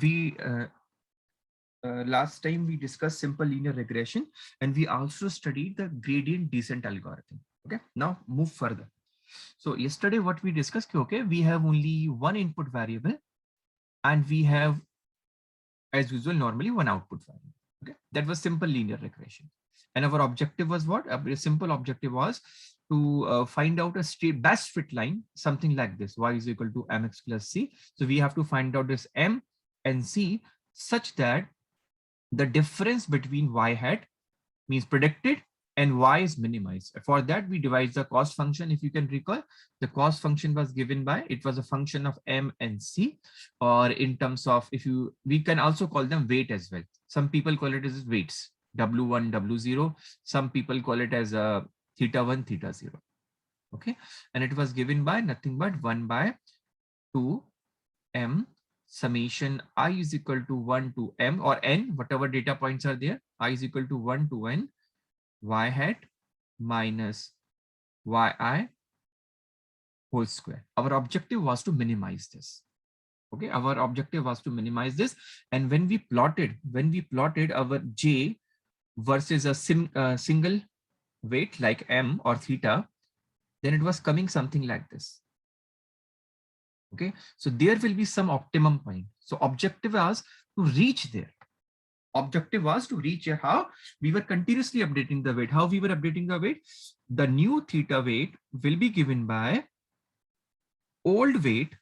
we last time we discussed simple linear regression, and we also studied the gradient descent algorithm. Okay, now move further. So yesterday what we discussed, okay, we have only one input variable and we have, as usual, normally one output variable. Okay, that was simple linear regression. And our objective was what? A simple objective was to find out a best fit line, something like this: y is equal to mx plus c. So we have to find out this m and c such that the difference between y hat means predicted and y is minimized. For that, we devise the cost function. If you can recall, the cost function was given by, it was a function of m and c, or in terms of, if you, we can also call them weight as well. Some people call it as weights, w1, w0. Some people call it as a theta1, theta0. Okay, and it was given by nothing but 1 by 2 m summation I is equal to 1 to m, or n, whatever data points are there. I is equal to 1 to n y hat minus yi whole square. Our objective was to minimize this. Okay, our objective was to minimize this. And when we plotted our j versus a single weight like m or theta, then it was coming something like this. Okay, so there will be some optimum point. So objective was to reach there. Objective was to reach here. How? We were continuously updating the weight. How we were updating the weight? The new theta weight will be given by old weight,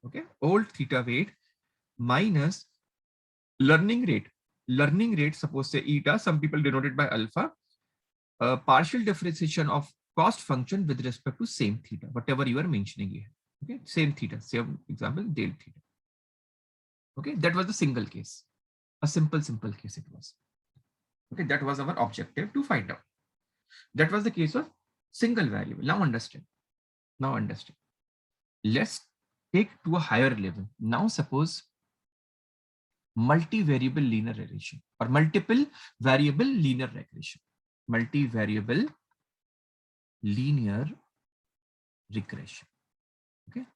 okay, old theta weight minus learning rate. Learning rate, suppose say eta, some people denote it by alpha, partial differentiation of cost function with respect to same theta, whatever you are mentioning here. Okay, same theta, same example, del theta. Okay, that was the single case. A simple case it was. Okay, that was our objective to find out. That was the case of single variable. Now understand. Let's take to a higher level. Now suppose multivariable linear regression or multiple variable linear regression. Multivariable linear regression. Okay.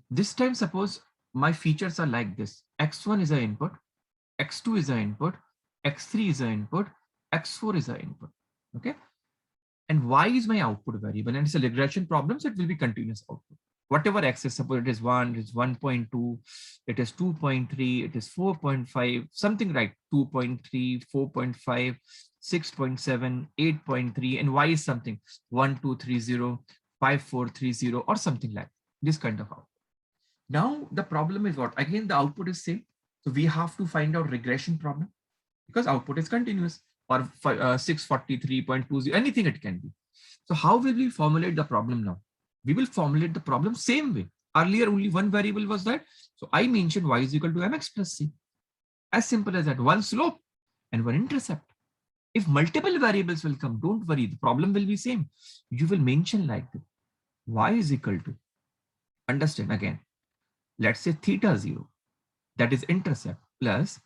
This time suppose my features are like this. X1 is an input, X2 is an input, X3 is an input, X4 is an input. Okay. And Y is my output variable, and it's a regression problem, so it will be continuous output. Whatever X is, suppose it is 1, it is 1.2, it is 2.3, it is 4.5, something like 2.3, 4.5, 6.7, 8.3, and Y is something 1230, 5430, or something like this kind of output. Now the problem is what? Again, the output is same. So we have to find out regression problem because output is continuous, or 643.20, anything it can be. So how will we formulate the problem now? We will formulate the problem same way. Earlier only one variable was that. So I mentioned y is equal to mx plus c. As simple as that. One slope and one intercept. If multiple variables will come, don't worry, the problem will be same. You will mention like this. Y is equal to, understand again, let's say theta 0, that is intercept, plus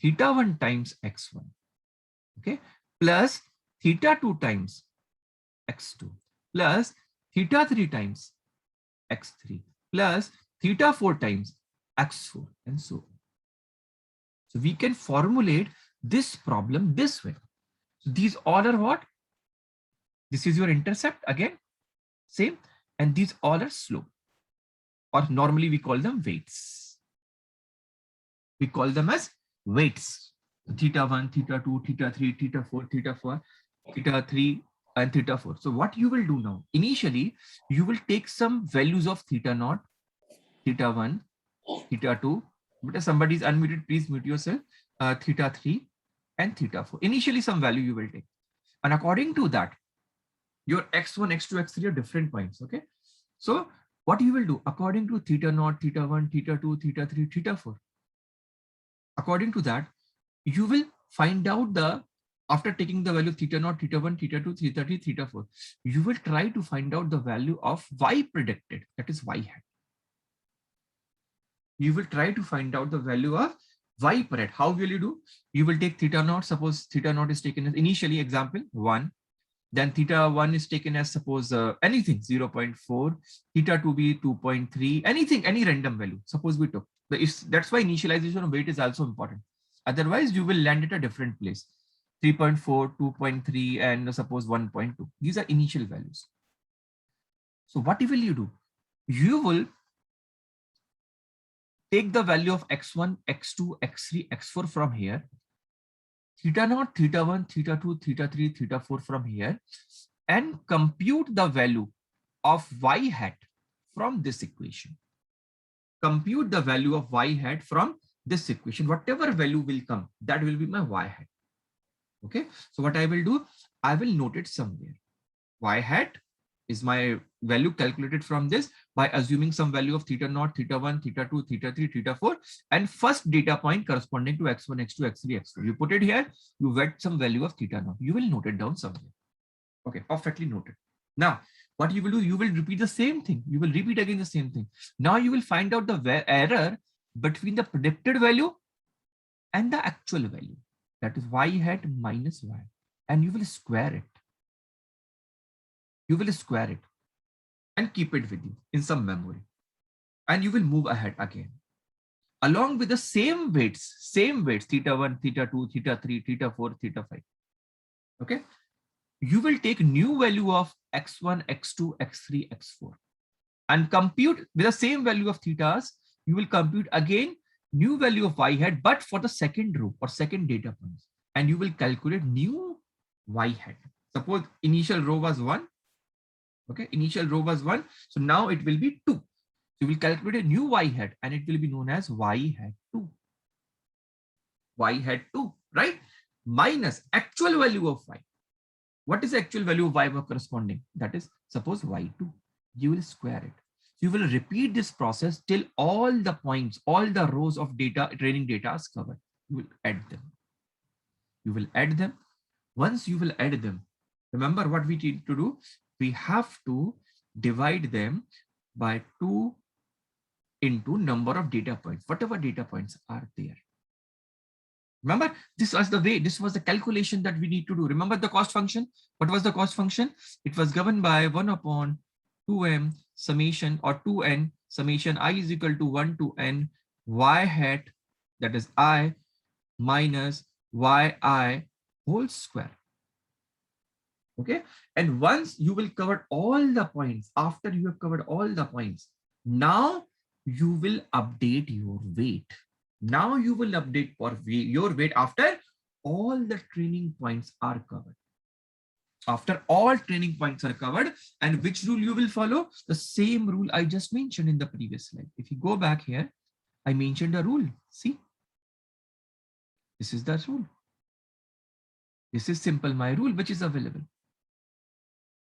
theta 1 times x1, okay, plus theta 2 times x2, plus theta 3 times x3, plus theta 4 times x4, and so on. So we can formulate this problem this way. So these all are what? This is your intercept again, same, and these all are slope, or normally we call them weights. We call them as weights. Theta 1, theta 2, theta 3, theta 4, theta 3, and theta 4. So what you will do now, initially, you will take some values of theta naught, theta 1, theta 2, but somebody is unmuted, please mute yourself, theta 3, and theta 4. Initially, some value you will take. And according to that, your x1, x2, x3 are different points, okay? So what you will do, according to theta naught, theta 1, theta 2, theta 3, theta 4, according to that, you will find out the, after taking the value of theta naught, theta 1, theta 2, theta 3, theta 4, you will try to find out the value of y predicted, that is y hat. You will try to find out the value of y predicted. How will you do? You will take theta naught, suppose theta naught is taken as initially example 1, Then theta 1 is taken as suppose anything 0.4, theta 2 be 2.3, anything, any random value. Suppose we took. That's why initialization of weight is also important. Otherwise, you will land at a different place. 3.4, 2.3, and suppose 1.2. These are initial values. So what will you do? You will take the value of x1, x2, x3, x4 from here, theta naught, theta 1, theta 2, theta 3, theta 4 from here, and compute the value of y hat from this equation. Compute the value of y hat from this equation. Whatever value will come, that will be my y hat. Okay, so what I will do, I will note it somewhere. Y hat is my value calculated from this by assuming some value of theta naught, theta 1, theta 2, theta 3, theta 4, and first data point corresponding to x1, x2, x3, x4. You put it here, you get some value of theta naught. You will note it down somewhere. Okay, perfectly noted. Now, what you will do, you will repeat the same thing. You will repeat again the same thing. Now you will find out the error between the predicted value and the actual value. That is y hat minus y. And you will square it. You will square it and keep it with you in some memory. And you will move ahead again. Along with the same weights, theta 1, theta 2, theta 3, theta 4, theta 5. Okay. You will take new value of x1, x2, x3, x4 and compute with the same value of thetas. You will compute again new value of y hat, but for the second row or second data points, and you will calculate new y hat. Suppose initial row was 1. Okay, initial row was 1. So now it will be 2. You will calculate a new y hat and it will be known as y hat 2. Y hat 2, right? Minus actual value of y. What is the actual value of y corresponding? That is, suppose y2. You will square it. You will repeat this process till all the points, all the rows of data, training data is covered. You will add them. You will add them. Once you will add them, remember what we need to do? We have to divide them by 2 into number of data points, whatever data points are there. Remember, this was the way, this was the calculation that we need to do. Remember the cost function? What was the cost function? It was governed by 1 upon 2m summation or 2n summation I is equal to 1 to n y hat, that is I, minus yi whole square. Okay, and once you will cover all the points, after you have covered all the points, now you will update your weight. Now you will update for your weight after all the training points are covered. After all training points are covered, and which rule you will follow? The same rule I just mentioned in the previous slide. If you go back here, I mentioned a rule. See, this is the rule. This is simple, my rule, which is available.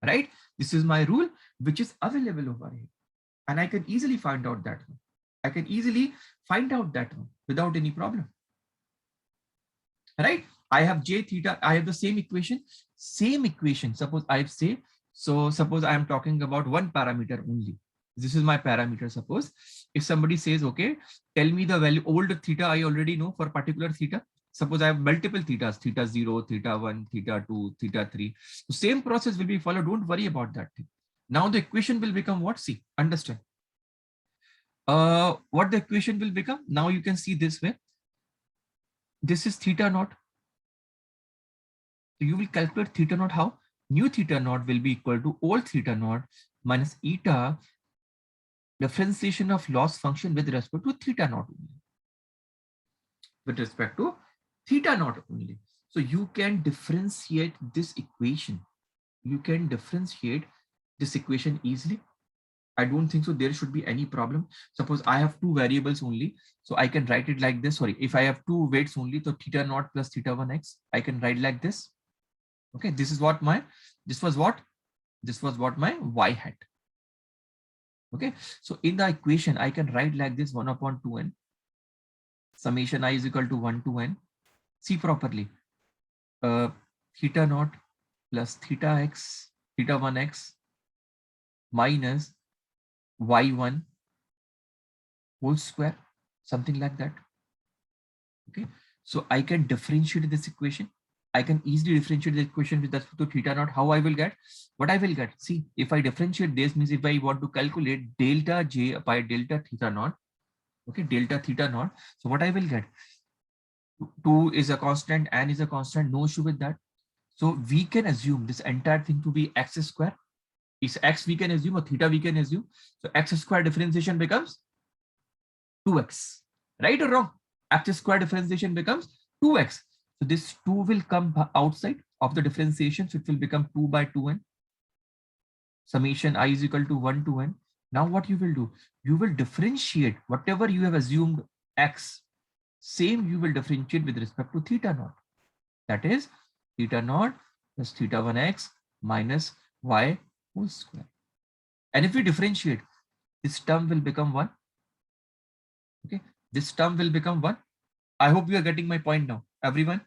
Right? This is my rule, which is available over here. And I can easily find out that one. I can easily find out that one without any problem. Right? I have j theta, I have the same equation. Suppose I say, so suppose I am talking about one parameter only. This is my parameter. Suppose if somebody says, okay, tell me the value, old theta I already know for particular theta. Suppose I have multiple thetas, theta 0, theta 1, theta 2, theta 3. So same process will be followed. Don't worry about that thing. Now the equation will become what? See, understand. What the equation will become? Now you can see this way. This is theta naught. So you will calculate theta naught how? New theta naught will be equal to old theta naught minus eta differentiation of loss function with respect to theta naught only. With respect to theta naught only. So you can differentiate this equation. You can differentiate this equation easily. I don't think so there should be any problem. Suppose I have two variables only. So I can write it like this. Sorry, if I have two weights only, so theta naught plus theta 1x, I can write like this. Okay, this is what my, this was what my y hat. Okay, so in the equation, I can write like this 1 upon 2n. Summation I is equal to 1 to n. See properly. Theta naught plus theta x, theta 1x minus y1 whole square, something like that. Okay, so I can differentiate this equation. I can easily differentiate the equation with respect to theta naught. How I will get? What I will get? See, if I differentiate this, means if I want to calculate delta J by delta theta naught, okay, delta theta naught. So what I will get? 2 is a constant, n is a constant, no issue with that. So we can assume this entire thing to be x square. Is x we can assume or theta we can assume. So x square differentiation becomes 2x, right or wrong? X square differentiation becomes 2x. So this 2 will come outside of the differentiation. So it will become 2 by 2n. Summation I is equal to 1 to n. Now what you will do? You will differentiate whatever you have assumed x. Same you will differentiate with respect to theta naught. That is theta naught plus theta 1x minus y whole square. And if we differentiate, this term will become 1. Okay, this term will become 1. I hope you are getting my point now, everyone.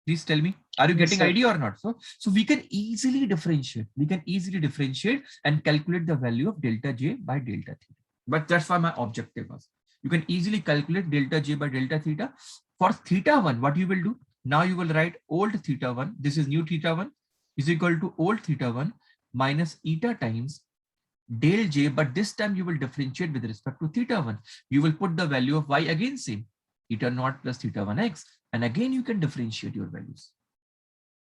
Please tell me, are you getting idea or not? So we can easily differentiate. We can easily differentiate and calculate the value of delta J by delta theta. But that's why my objective was. You can easily calculate delta J by delta theta. For theta 1, what you will do? Now you will write old theta 1. This is new theta 1 is equal to old theta 1 minus eta times del J. But this time you will differentiate with respect to theta 1. You will put the value of y again same. Theta naught plus theta 1x. And again, you can differentiate your values.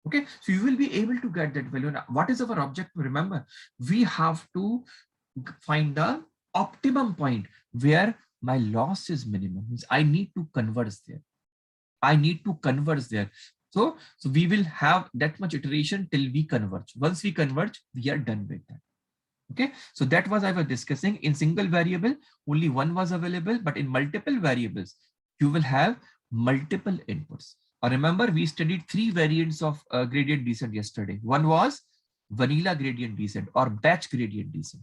Okay, so you will be able to get that value. Now, what is our objective? Remember, we have to find the optimum point where my loss is minimum. Means I need to converge there. I need to converge there. So we will have that much iteration till we converge. Once we converge, we are done with that. Okay, so that was I was discussing. In single variable, only one was available, but in multiple variables, you will have multiple inputs. Or remember, we studied 3 variants of gradient descent yesterday. One was vanilla gradient descent or batch gradient descent.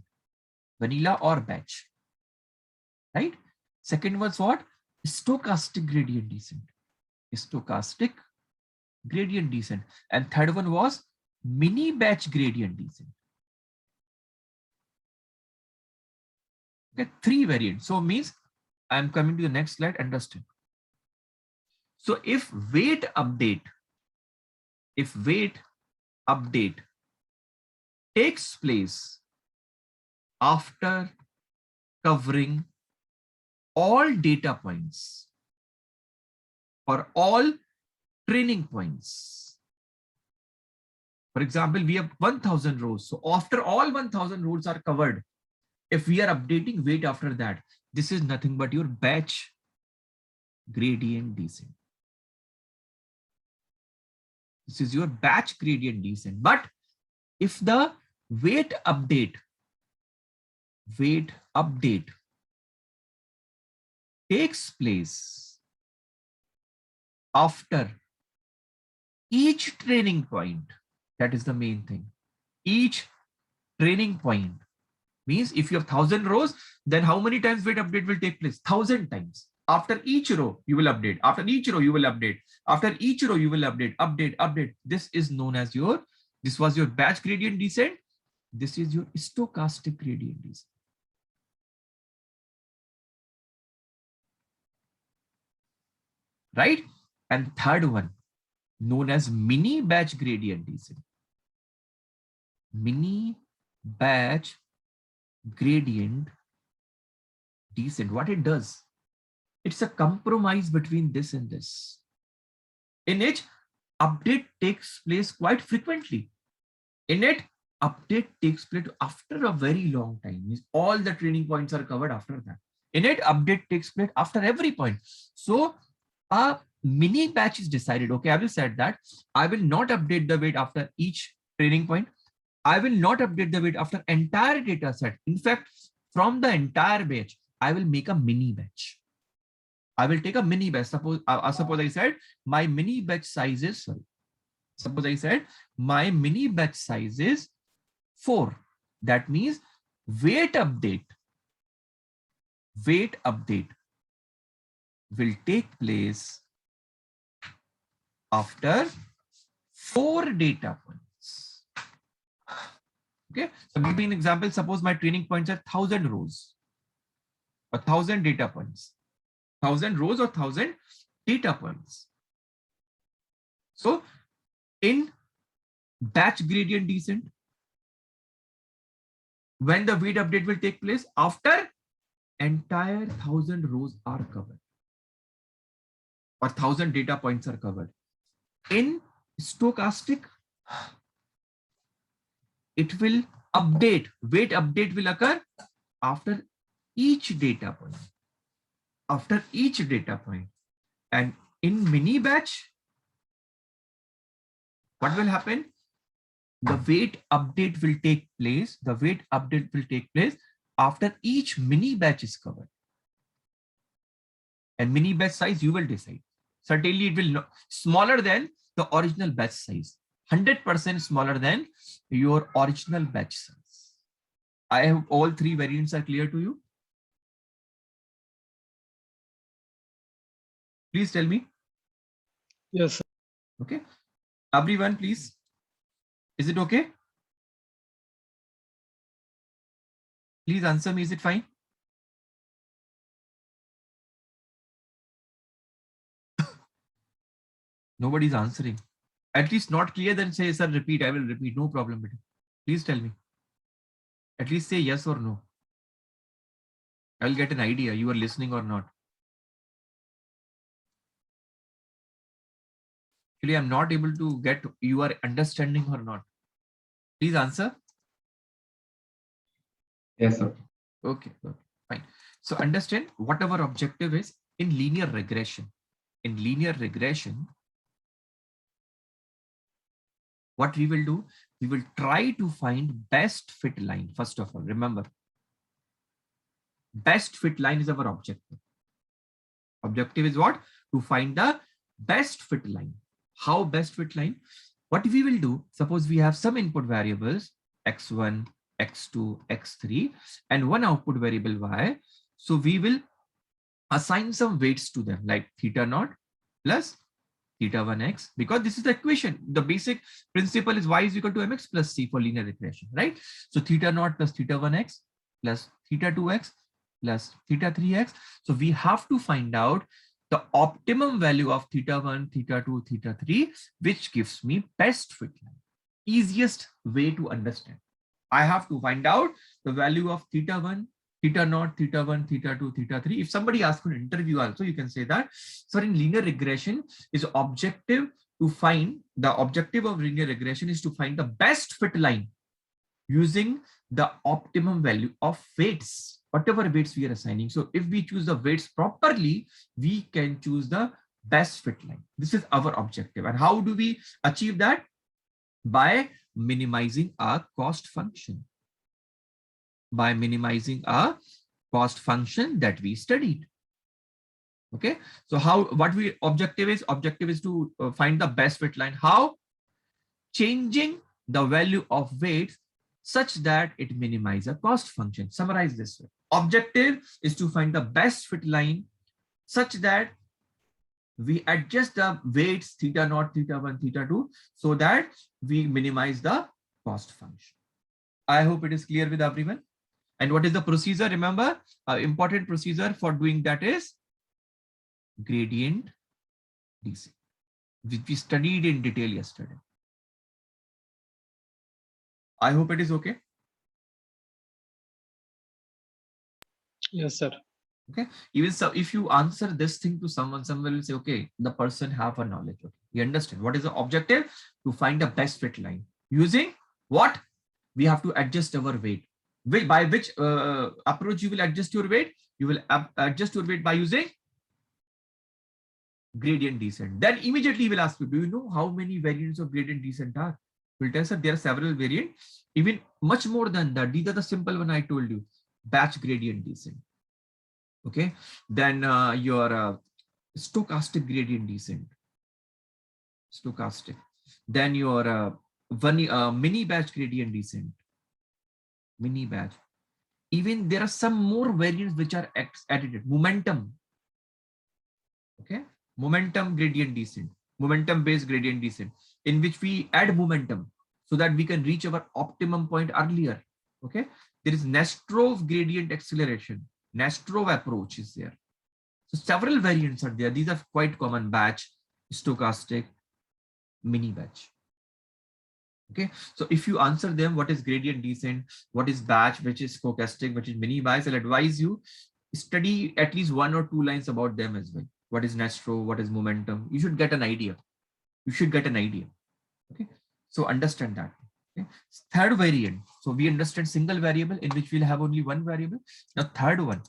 Vanilla or batch, right? Second was what? Stochastic gradient descent. Stochastic gradient descent. And third one was mini batch gradient descent. Okay, 3 variants. So means I'm coming to the next slide. Understand? So if weight update takes place after covering all data points or all training points. For example, we have 1000 rows. So after all 1000 rows are covered, if we are updating weight after that, this is nothing but your batch gradient descent. This is your batch gradient descent. But if the weight update takes place after each training point, that is the main thing. Each training point means if you have 1000 rows, then how many times weight update will take place? 1000 times. After each row, you will update. After each row, you will update. After each row, you will update, update. This is known as this was your batch gradient descent. This is your stochastic gradient descent. Right? And third one, known as mini batch gradient descent. Mini batch gradient descent. What it does? It's a compromise between this and this. In it, update takes place quite frequently. In it, update takes place after a very long time. Means all the training points are covered after that. In it, update takes place after every point. So a mini batch is decided. Okay, I will set that. I will not update the weight after each training point. I will not update the weight after entire data set. In fact, from the entire batch, I will make a mini batch. I will take a mini batch. Suppose I said my mini batch size is, suppose I said my mini batch size is 4. That means weight update will take place after 4 data points. Okay, so give me an example. Suppose my training points are 1000 rows or 1000 data points. 1000 rows or 1000 data points. So in batch gradient descent, when the weight update will take place, after entire 1000 rows are covered or 1000 data points are covered. In stochastic, it will update, weight update will occur after each data point. After each data point. And in mini batch, what will happen? The weight update will take place. The weight update will take place after each mini batch is covered. And mini batch size you will decide. Certainly it will not smaller than the original batch size. 100% smaller than your original batch size. I hope all three variants are clear to you. Please tell me. Yes, sir. Okay. Everyone, please. Is it okay? Please answer me. Is it fine? Nobody's answering. At least not clear, then say, sir, repeat. I will repeat. No problem. Please tell me. At least say yes or no. I'll get an idea you are listening or not. Actually, I'm not able to get you are understanding or not. Please answer. Yes, sir. Okay, fine. So understand what our objective is in linear regression. In linear regression, what we will do, we will try to find best fit line. First of all, remember, best fit line is our objective. Objective is what? To find the best fit line. How best fit line? What we will do, suppose we have some input variables, x1, x2, x3, and one output variable y. So we will assign some weights to them, like theta naught plus theta 1x, because this is the equation. The basic principle is y is equal to mx plus c for linear regression, right? So theta naught plus theta 1x plus theta 2x plus theta 3x. So we have to find out the optimum value of theta 1, theta 2, theta 3, which gives me best fit line. Easiest way to understand. I have to find out the value of theta 1, theta naught, theta 1, theta 2, theta 3. If somebody asks for an interview also, you can say that. So in linear regression is objective to find, the objective of linear regression is to find the best fit line using the optimum value of weights, whatever weights we are assigning. So if we choose the weights properly, we can choose the best fit line. This is our objective. And how do we achieve that? By minimizing our cost function. By minimizing a cost function that we studied. Okay, so what we objective is to find the best fit line. How? Changing the value of weights such that it minimizes a cost function. Summarize this way. Objective is to find the best fit line such that we adjust the weights theta naught, theta 1, theta 2, so that we minimize the cost function. I hope it is clear with everyone. And what is the procedure? Remember, important procedure for doing that is gradient descent, which we studied in detail yesterday. I hope it is okay. Yes, sir. Okay. Even so, if you answer this thing to someone will say, okay, the person have a knowledge. Okay. You understand what is the objective? To find the best fit line using what? We have to adjust our weight. By which approach you will adjust your weight? You will adjust your weight by using gradient descent. Then immediately he will ask you, do you know how many variants of gradient descent are? We'll tell, sir, there are several variants, even much more than that. These are the simple one I told you, batch gradient descent. Okay, then your stochastic gradient descent, stochastic. Then your mini batch gradient descent, mini batch. Even there are some more variants which are added. Momentum. Okay, momentum gradient descent, momentum based gradient descent, in which we add momentum so that we can reach our optimum point earlier. Okay, there is Nesterov gradient acceleration. Nesterov approach is there. So several variants are there. These are quite common: batch, stochastic, mini batch. Okay, so if you answer them, what is gradient descent, what is batch, which is stochastic, which is mini batch, I'll advise you study at least 1 or 2 lines about them as well. What is Nastro, what is momentum? You should get an idea. You should get an idea. Okay, so understand that. Okay, third variant. So we understand single variable in which we'll have only one variable. Now third one,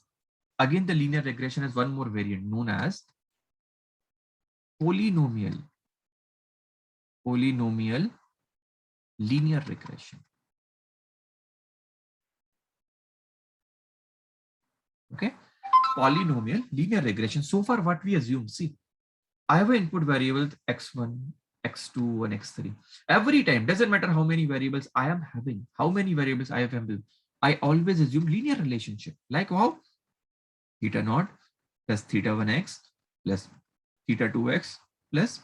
again the linear regression has one more variant known as polynomial linear regression. Okay, polynomial linear regression. So far what we assume, see, I have an input variable x1, x2 and x3. Every time, doesn't matter how many variables I am having, how many variables I have having, I always assume linear relationship. Like how? Theta naught plus theta 1x plus theta 2x plus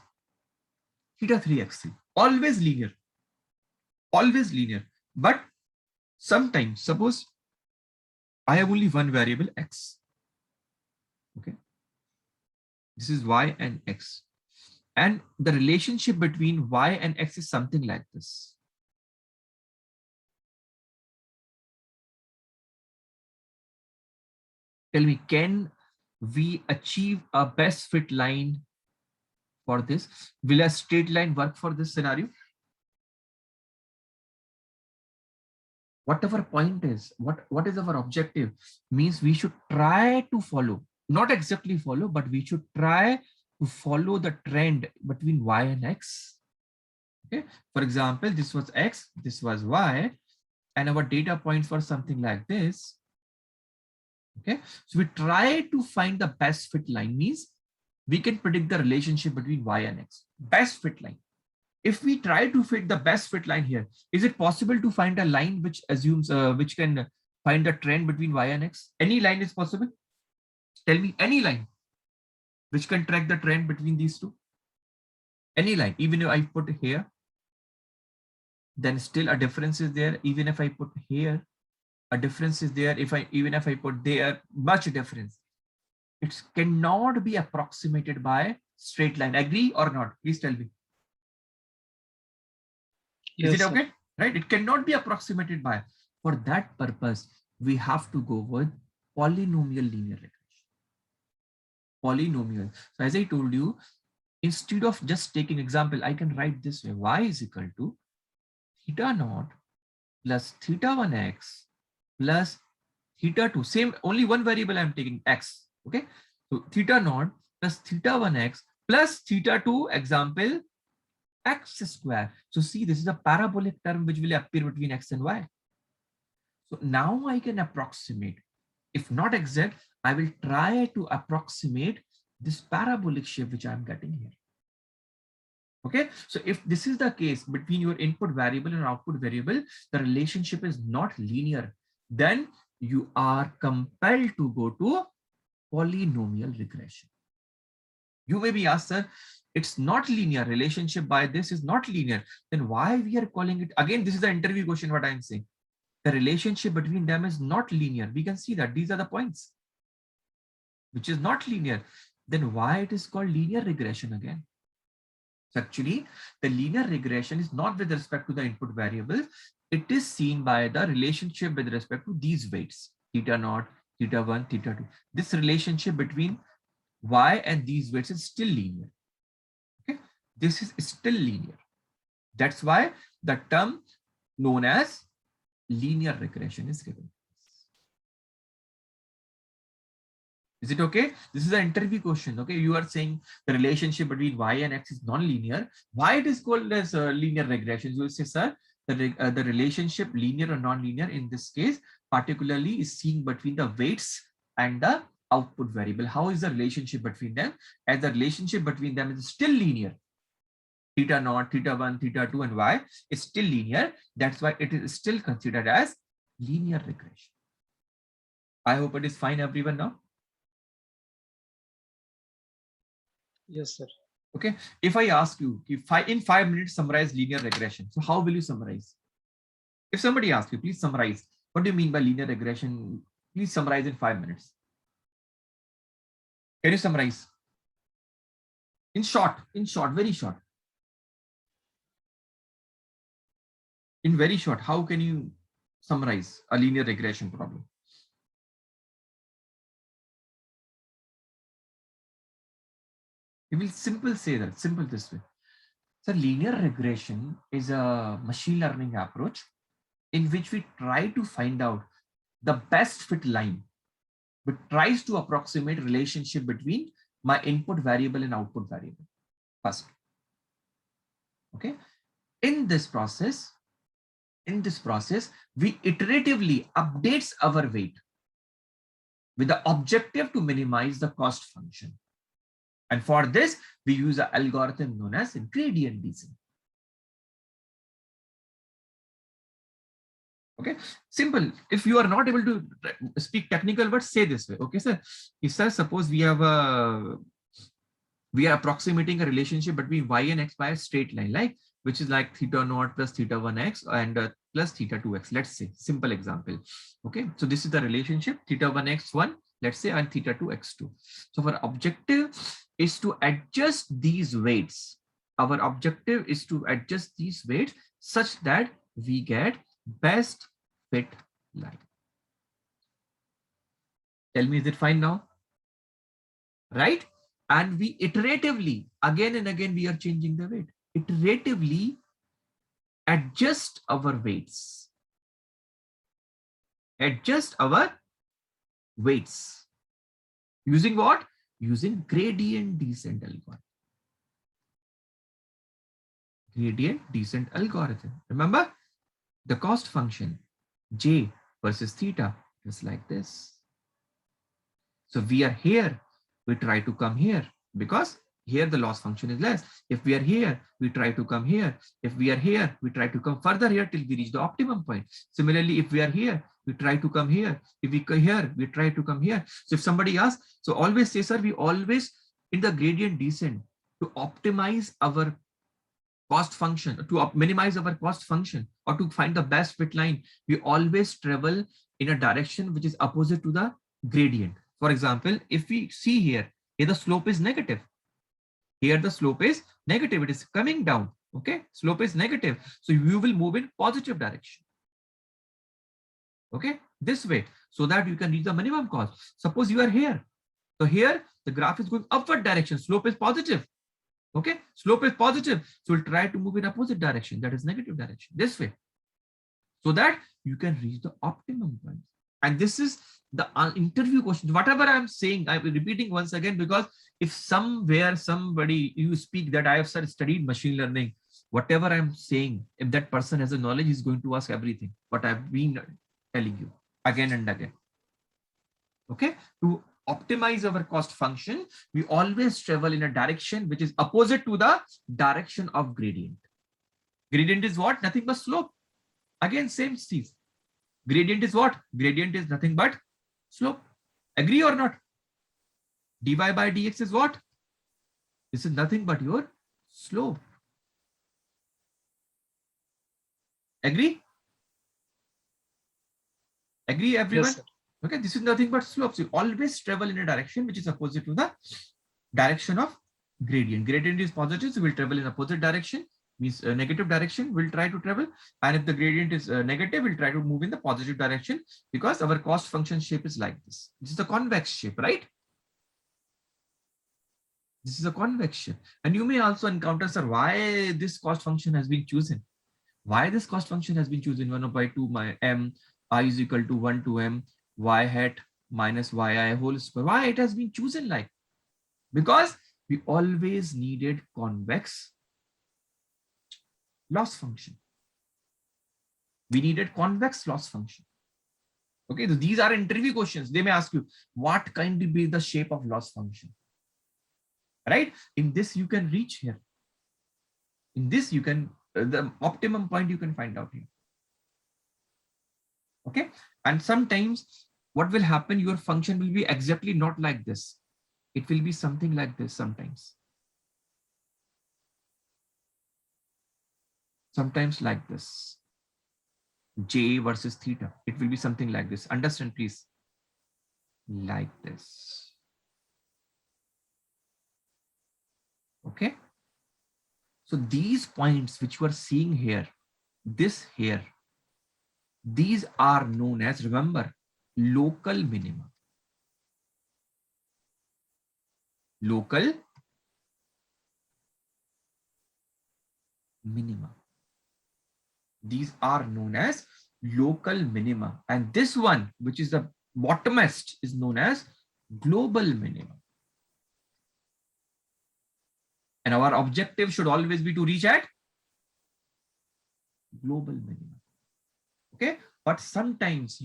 theta 3x3. Always linear. Always linear. But sometimes, suppose I have only one variable x. Okay. This is y and x. And the relationship between y and x is something like this. Tell me, can we achieve a best fit line for this? Will a straight line work for this scenario? Whatever point is, what is our objective? Means we should try to follow, not exactly follow, but we should try to follow the trend between y and x. Okay, for example, this was x, this was y, and our data points were something like this. Okay, so we try to find the best fit line, means we can predict the relationship between y and x. Best fit line. If we try to fit the best fit line here, is it possible to find a line which assumes, which can find a trend between y and x? Any line is possible? Tell me any line which can track the trend between these two. Any line, even if I put here, then still a difference is there. Even if I put here, a difference is there. Even if I put there, much difference. It cannot be approximated by straight line. Agree or not? Please tell me. Yes, is it sir. okay? Right? It cannot be approximated by. For that purpose, we have to go with polynomial linear regression. Polynomial. So as I told you, instead of just taking example, I can write this way: y is equal to theta naught plus theta 1x plus theta 2. Same, only one variable I'm taking, x. Okay. So theta naught plus theta 1x plus theta 2, example, x square. So see, this is a parabolic term which will appear between x and y. So now I can approximate. If not exact, I will try to approximate this parabolic shape which I'm getting here. Okay, so if this is the case between your input variable and output variable, the relationship is not linear, then you are compelled to go to polynomial regression. You may be asked, sir, it's not linear, relationship by this is not linear, then why we are calling it? Again, this is the interview question, what I'm saying. The relationship between them is not linear. We can see that these are the points, which is not linear. Then why it is called linear regression again? So actually, the linear regression is not with respect to the input variables. It is seen by the relationship with respect to these weights, theta naught, theta 1, theta 2. This relationship between y and these weights is still linear. Okay, this is still linear. That's why the term known as linear regression is given. Is it okay? This is an interview question. Okay, you are saying the relationship between y and x is non-linear. Why it is called as linear regression? You will say, sir, the relationship linear or non-linear in this case particularly is seen between the weights and the output variable. How is the relationship between them? As the relationship between them is still linear. Theta naught, theta 1, theta 2 and y is still linear. That's why it is still considered as linear regression. I hope it is fine, everyone, now. Yes, sir. Okay, if I ask you, if in 5 minutes summarize linear regression, so how will you summarize? If somebody asks you, please summarize, what do you mean by linear regression? Please summarize in 5 minutes. Can you summarize? In short, very short. In very short, how can you summarize a linear regression problem? We will say that, simple this way. So linear regression is a machine learning approach in which we try to find out the best fit line, but tries to approximate relationship between my input variable and output variable first. Okay. In this process, we iteratively updates our weight with the objective to minimize the cost function. And for this, we use an algorithm known as gradient descent. Okay, simple. If you are not able to speak technical words, say this way. Okay, sir. If sir, suppose we are approximating a relationship between y and x by a straight line, like which is like theta naught plus theta 1x and plus theta 2x. Let's say simple example. Okay, so this is the relationship theta 1x1, let's say, and theta 2x2. So our objective is to adjust these weights. Our objective is to adjust these weights such that we get best fit line. Tell me, is it fine now? Right? And we iteratively, again and again, we are changing the weight. Iteratively adjust our weights. Adjust our weights. Using what? Using gradient descent algorithm. Gradient descent algorithm. Remember, the cost function J versus theta is like this. So we are here, we try to come here because here the loss function is less. If we are here, we try to come here. If we are here, we try to come further here till we reach the optimum point. Similarly, if we are here, we try to come here. If we come here, we try to come here. So if somebody asks, so always say, sir, we always in the gradient descent to optimize our cost function, to minimize our cost function, or to find the best fit line, we always travel in a direction which is opposite to the gradient. For example, if we see here the slope is negative. Here the slope is negative. It is coming down. Okay, slope is negative. So you will move in positive direction. Okay, this way, so that you can reach the minimum cost. Suppose you are here. So here the graph is going upward direction. Slope is positive. Okay, slope is positive. So we'll try to move in opposite direction, that is negative direction, this way, so that you can reach the optimum point. And this is the interview question. Whatever I'm saying, I'm repeating once again, because if somewhere somebody you speak that I have studied machine learning, whatever I'm saying, if that person has a knowledge, he's going to ask everything what I've been telling you again and again. Okay, to optimize our cost function, we always travel in a direction which is opposite to the direction of gradient. Gradient is what? Nothing but slope. Again, same Steve. Gradient is what? Gradient is nothing but slope. Agree or not? Dy by dx is what? This is nothing but your slope. Agree? Agree, everyone? Yes, sir. Okay, this is nothing but slope. So you always travel in a direction which is opposite to the direction of gradient. Gradient is positive, so we'll travel in opposite direction. Means negative direction we'll try to travel, and if the gradient is negative, we'll try to move in the positive direction, because our cost function shape is like this. This is a convex shape, right? This is a convex shape. And you may also encounter, sir, why this cost function has been chosen. Why this cost function has been chosen? 1 by 2 my m I is equal to 1 to m y hat minus yi whole square. Why it has been chosen like? Because we always needed convex loss function. We needed convex loss function. Okay, so these are interview questions. They may ask you, what kind will be the shape of loss function? Right? In this, you can reach here. In this, you can, the optimum point you can find out here. Okay, and sometimes what will happen, your function will be exactly not like this. It will be something like this sometimes. Sometimes like this. J versus theta. It will be something like this. Understand, please. Like this. Okay. So these points which you are seeing here, this here, these are known as, remember, local minima. Local minima. These are known as local minima. And this one, which is the bottomest, is known as global minima. And our objective should always be to reach at global minima. Okay. But sometimes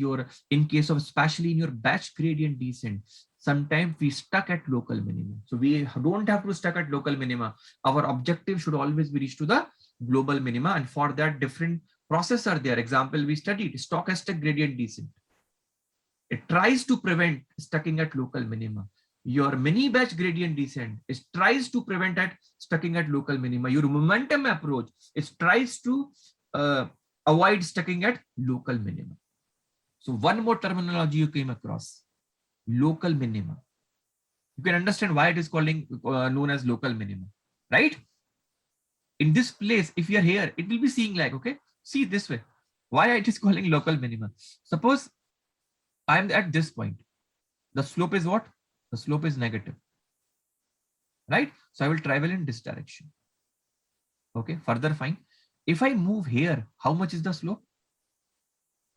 in case of, especially in your batch gradient descent, sometimes we stuck at local minima. So we don't have to stuck at local minima. Our objective should always be reached to the global minima. And for that, different processes are there. Example, we studied stochastic gradient descent. It tries to prevent stucking at local minima. Your mini batch gradient descent tries to prevent stucking at local minima. Your momentum approach tries to avoid stucking at local minima. So one more terminology you came across, local minima. You can understand why it is known as local minima, right? In this place, if you are here, it will be seeing like, okay, see this way. Why it is calling local minima? Suppose I am at this point. The slope is what? The slope is negative, right? So I will travel in this direction. Okay, further fine. If I move here, how much is the slope?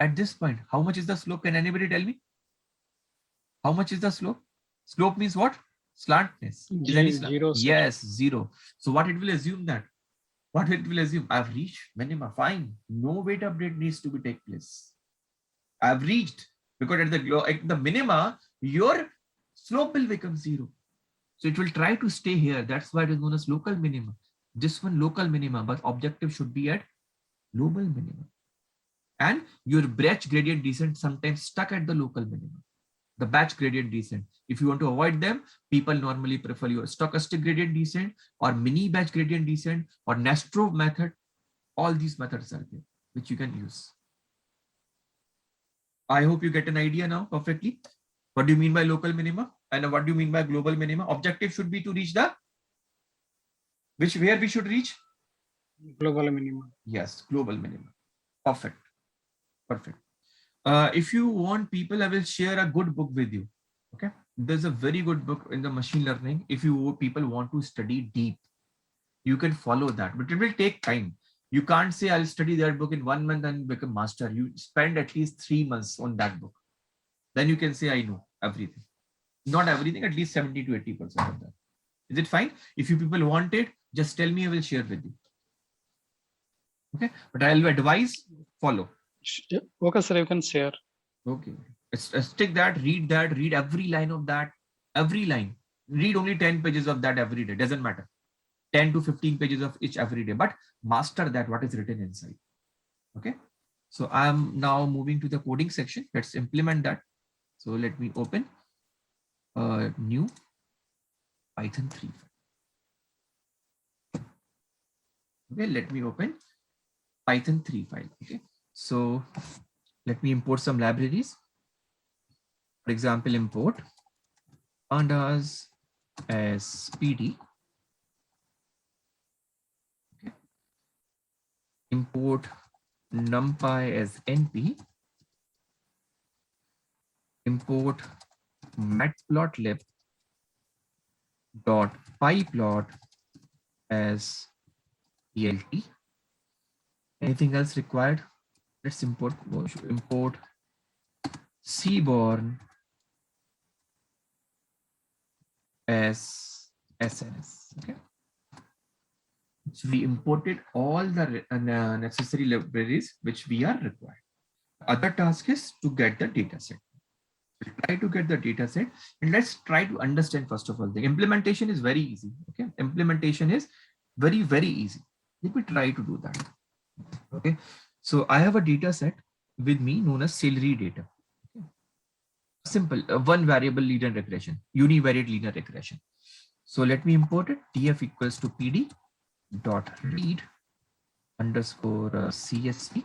At this point, how much is the slope? Can anybody tell me? How much is the slope? Slope means what? Slantness. Is any slant? Zero, sir. Yes, zero. So what it will assume that? What it will assume? I've reached minima. Fine. No weight update needs to be take place. I've at the minima, your slope will become zero. So it will try to stay here. That's why it is known as local minima. This one local minima, but objective should be at global minima. And your batch gradient descent sometimes stuck at the local minima. The batch gradient descent. If you want to avoid them, people normally prefer your stochastic gradient descent or mini batch gradient descent or Nastrov method. All these methods are there, which you can use. I hope you get an idea now perfectly. What do you mean by local minima? And what do you mean by global minima? Objective should be to reach where we should reach? Global minimum. Yes, global minimum. Perfect. Perfect. If you want people, I will share a good book with you. Okay. There's a very good book in the machine learning. If people want to study deep, you can follow that, but it will take time. You can't say I'll study that book in 1 month and become master. You spend at least 3 months on that book. Then you can say, I know everything. Not everything, at least 70 to 80% of that. Is it fine? If you people want it, just tell me, I will share with you. Okay, but I'll advise, follow. Okay, sir, you can share. Okay, stick that, read every line of that, every line. Read only 10 pages of that every day, doesn't matter. 10 to 15 pages of each every day, but master that, what is written inside. Okay, so I'm now moving to the coding section. Let's implement that. So let me open a new Python 3 file. Okay, let me open Python 3 file. Okay, so let me import some libraries. For example, import pandas as PD. Okay. Import numpy as NP. Import matplotlib dot pyplot as ELT. Anything else required? Let's import Seaborn as SNS. Okay. So we imported all the necessary libraries which we are required. Other task is to get the data set. We'll try to get the data set, and let's try to understand first of all. The implementation is very easy. Okay, implementation is very, very easy. Let me try to do that. Okay, so I have a data set with me known as salary data. Okay. Simple, one variable linear regression, univariate linear regression. So let me import it. Df equals to pd dot read underscore CSV.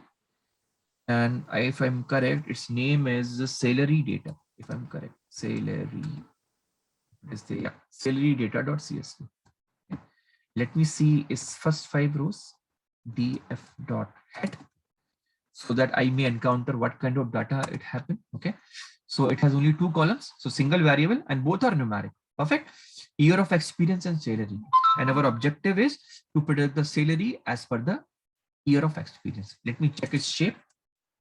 And if I'm correct, its name is salary data. If I'm correct, salary is the salary data.csv. Okay. Let me see its first 5 rows, df dot head, so that I may encounter what kind of data it happened. Okay, so it has only 2 columns, so single variable, and both are numeric. Perfect. Year of experience and salary, and our objective is to predict the salary as per the year of experience. Let me check its shape.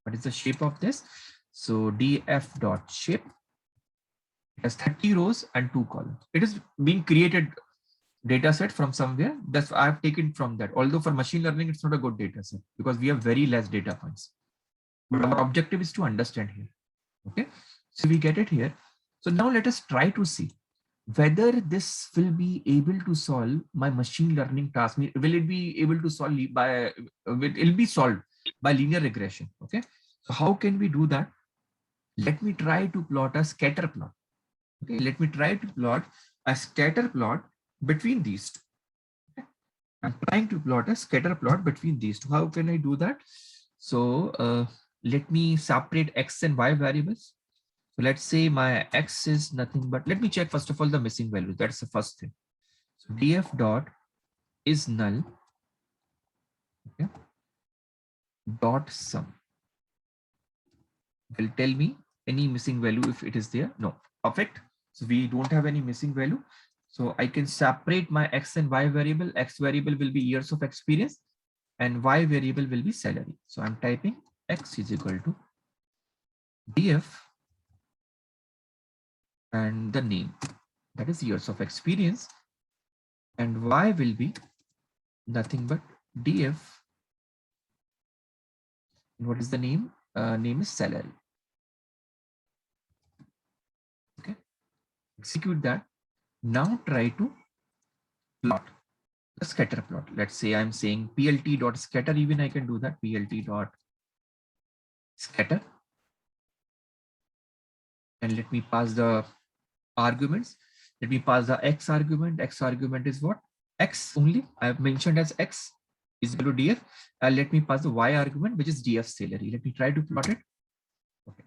What is the shape of this? So df dot shape, it has 30 rows and 2 columns. It is being created data set from somewhere. That's I have taken from that. Although for machine learning, it's not a good data set because we have very less data points. But our objective is to understand here. Okay, so we get it here. So now let us try to see whether this will be able to solve my machine learning task. Will it be able to solve by, it'll be solved by linear regression. Okay, so how can we do that? Let me try to plot a scatter plot. Okay, let me try to plot a scatter plot between these two. Okay? I'm trying to plot a scatter plot between these two. How can I do that? So let me separate x and y variables. So let's say my x is nothing but, let me check first of all the missing value. That's the first thing. So df dot is null. Okay, dot sum will tell me any missing value if it is there. No, perfect. So we don't have any missing value. So I can separate my x and y variable. X variable will be years of experience and y variable will be salary. So I'm typing x is equal to df and the name, that is years of experience, and y will be nothing but df. And what is the name? Name is salary. Okay, execute that. Now try to plot the scatter plot. Let's say I'm saying plt dot scatter. Even I can do that. Plt dot scatter, and let me pass the arguments. Let me pass the x argument. X argument is what? X only. I have mentioned as x is equal to df. Let me pass the y argument, which is df salary. Let me try to plot it. Okay.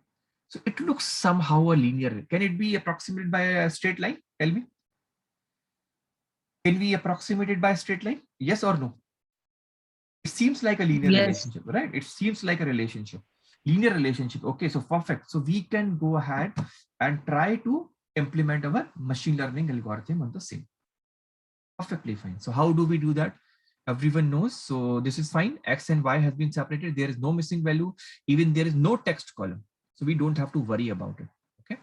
So it looks somehow a linear. Can it be approximated by a straight line? Tell me. Can we approximate it by a straight line? Yes or no? It seems like a linear relationship, right? It seems like a relationship. Linear relationship. Okay, so perfect. So we can go ahead and try to implement our machine learning algorithm on the same. Perfectly fine. So how do we do that? Everyone knows. So this is fine. X and Y has been separated. There is no missing value. Even there is no text column. So we don't have to worry about it. Okay.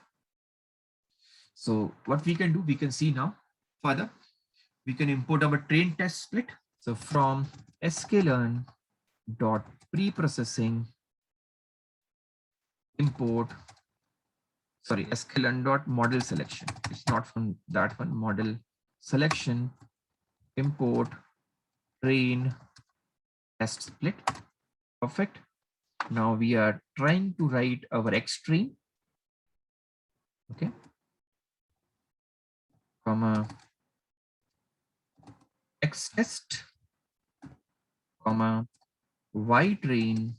So what we can do, we can see now further. We can import our train test split. So from sklearn dot pre-processing import, sorry, sklearn dot model selection. It's not from that one. Model selection import train test split. Perfect. Now we are trying to write our X train. Okay. Comma X test, comma Y train,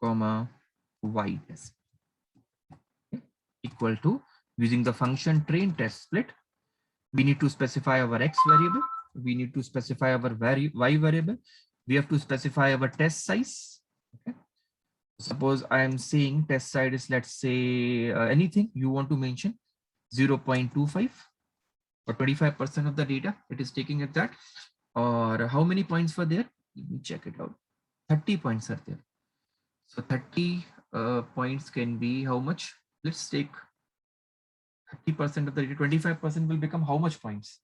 comma Y test. Okay. Equal to, using the function train test split, we need to specify our X variable. We need to specify our Y variable. We have to specify our test size. Okay. Suppose I am saying test size is, let's say anything you want to mention, 0.25 or 25% of the data it is taking at that. Or how many points were there? Let me check it out. 30 points are there. So 30 points can be how much? Let's take 30% of the data. 25% will become how much points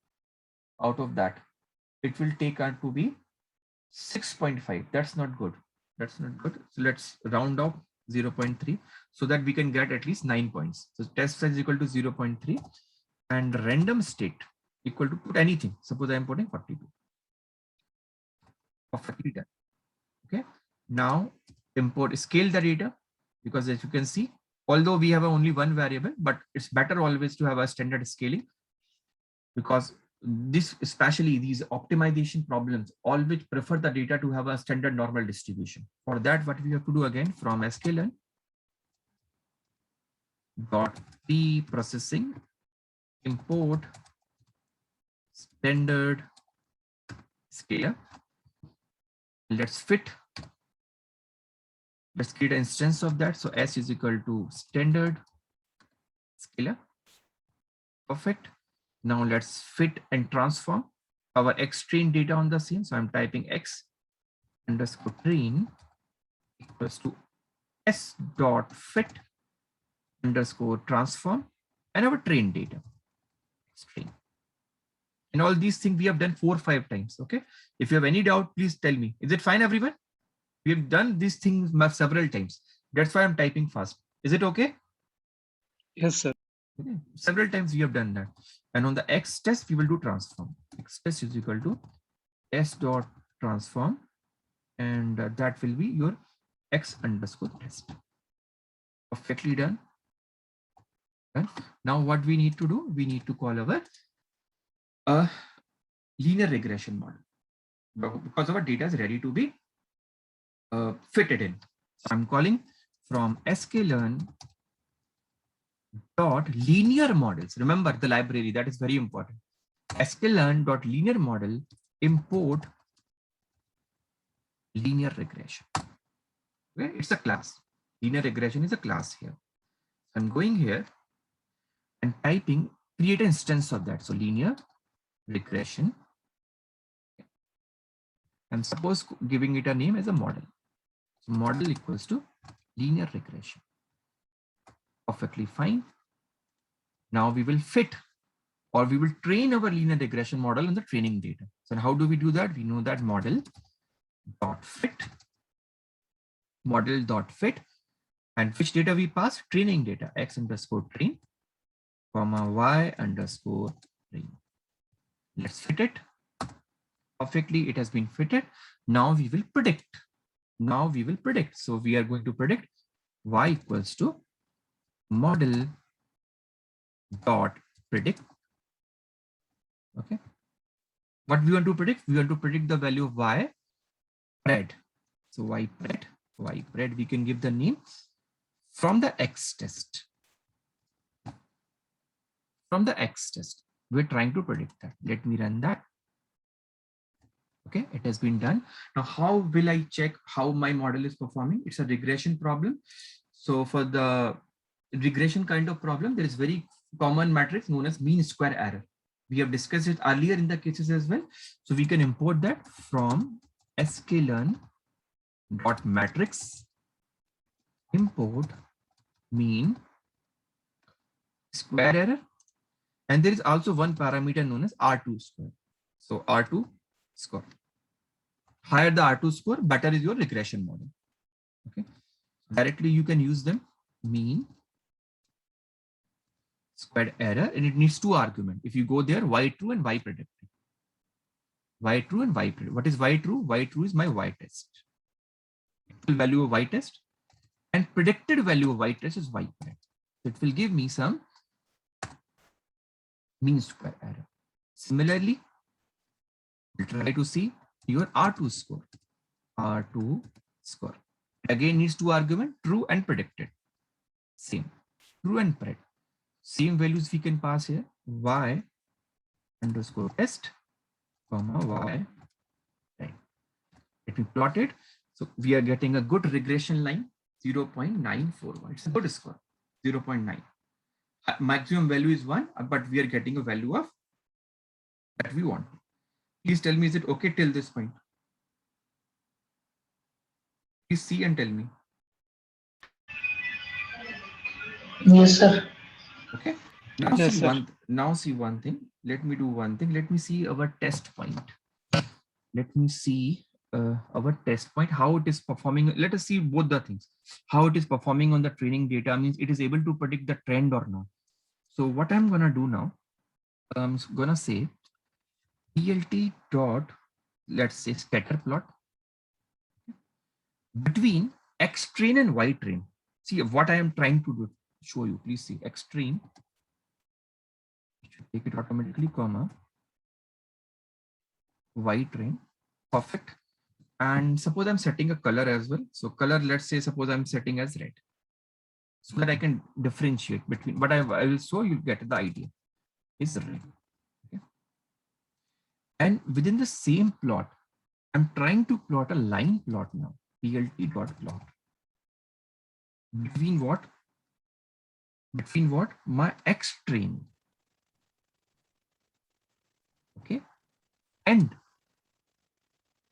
out of that? It will take out to be 6.5. That's not good. That's not good. So let's round off 0.3 so that we can get at least 9 points. So test size equal to 0.3 and random state equal to, put anything. Suppose I am putting 42. Perfectly done. Okay. Now import, scale the data, because as you can see, although we have only one variable, but it's better always to have a standard scaling, because this, especially these optimization problems, always prefer the data to have a standard normal distribution. For that, what we have to do again, from sklearn dot pre-processing import standard scalar. Let's create an instance of that. So S is equal to standard scalar. Perfect. Now let's fit and transform our X train data on the scene. So I'm typing X underscore train equals to S dot fit underscore transform and our train data. Train. And all these things we have done 4 or 5 times. Okay. If you have any doubt, please tell me. Is it fine, everyone? We have done these things several times. That's why I'm typing fast. Is it okay? Yes, sir. Okay. Several times we have done that. And on the X test, we will do transform. X test is equal to S dot transform. And that will be your X underscore test. Perfectly done. Done. Now what we need to do? We need to call our linear regression model. Because our data is ready to be fitted in. So I'm calling from sklearn dot linear models. Remember the library, that is very important. sklearn dot linear model import linear regression. Okay, it's a class. Linear regression is a class here. I'm going here and typing create an instance of that. So linear regression. And suppose giving it a name as a model. So model equals to linear regression. Perfectly fine. Now we will fit or we will train our linear regression model on the training data. So how do we do that? We know that model dot fit, and which data we pass? Training data, X underscore train, comma Y underscore train. Let's fit it. Perfectly, it has been fitted. Now we will predict. So we are going to predict Y equals to model dot predict. Okay. What we want to predict? We want to predict the value of Y pred. So Y pred, we can give the name from the X test. From the X test, we're trying to predict that. Let me run that. Okay, it has been done. Now, how will I check how my model is performing? It's a regression problem. So for the regression kind of problem, there is very common matrix known as mean square error. We have discussed it earlier in the cases as well. So we can import that from sklearn dot matrix import mean square error. And there is also one parameter known as R2 score. So R2 score. Higher the R2 score, better is your regression model. Okay. Directly you can use them, mean squared error, and it needs 2 arguments. If you go there, Y true and Y predicted. Y true and Y predicted. What is Y true? Y true is my Y test. Value of Y test and predicted value of Y test is Y pred. So it will give me some mean square error. Similarly, we'll try to see your R2 score. R2 score. Again needs 2 arguments, true and predicted. Same. True and pred. Same values we can pass here. Y underscore test, comma Y. Right. Let me plot it. So we are getting a good regression line, 0.941. It's a good score, 0.9. Maximum value is 1, but we are getting a value of that we want. Please tell me, is it okay till this point? Please see and tell me. Yes, sir. Okay. Now Yes, see sir. one thing. Let me do one thing. Let me see our test point. Let me see our test point, how it is performing. Let us see both the things. How it is performing on the training data means it is able to predict the trend or not. So what I'm gonna do now, I'm gonna say PLT dot, let's say scatter plot between X train and Y train. See what I am trying to do, show you. Please see X train. Take it automatically, comma Y train. Perfect. And suppose I'm setting a color as well. So color, let's say, suppose I'm setting as red, so that I can differentiate between, but I will show you'll get the idea. Is red. Okay. And within the same plot, I'm trying to plot a line plot now, plt.plot. Between what? Between what? My X train. Okay. And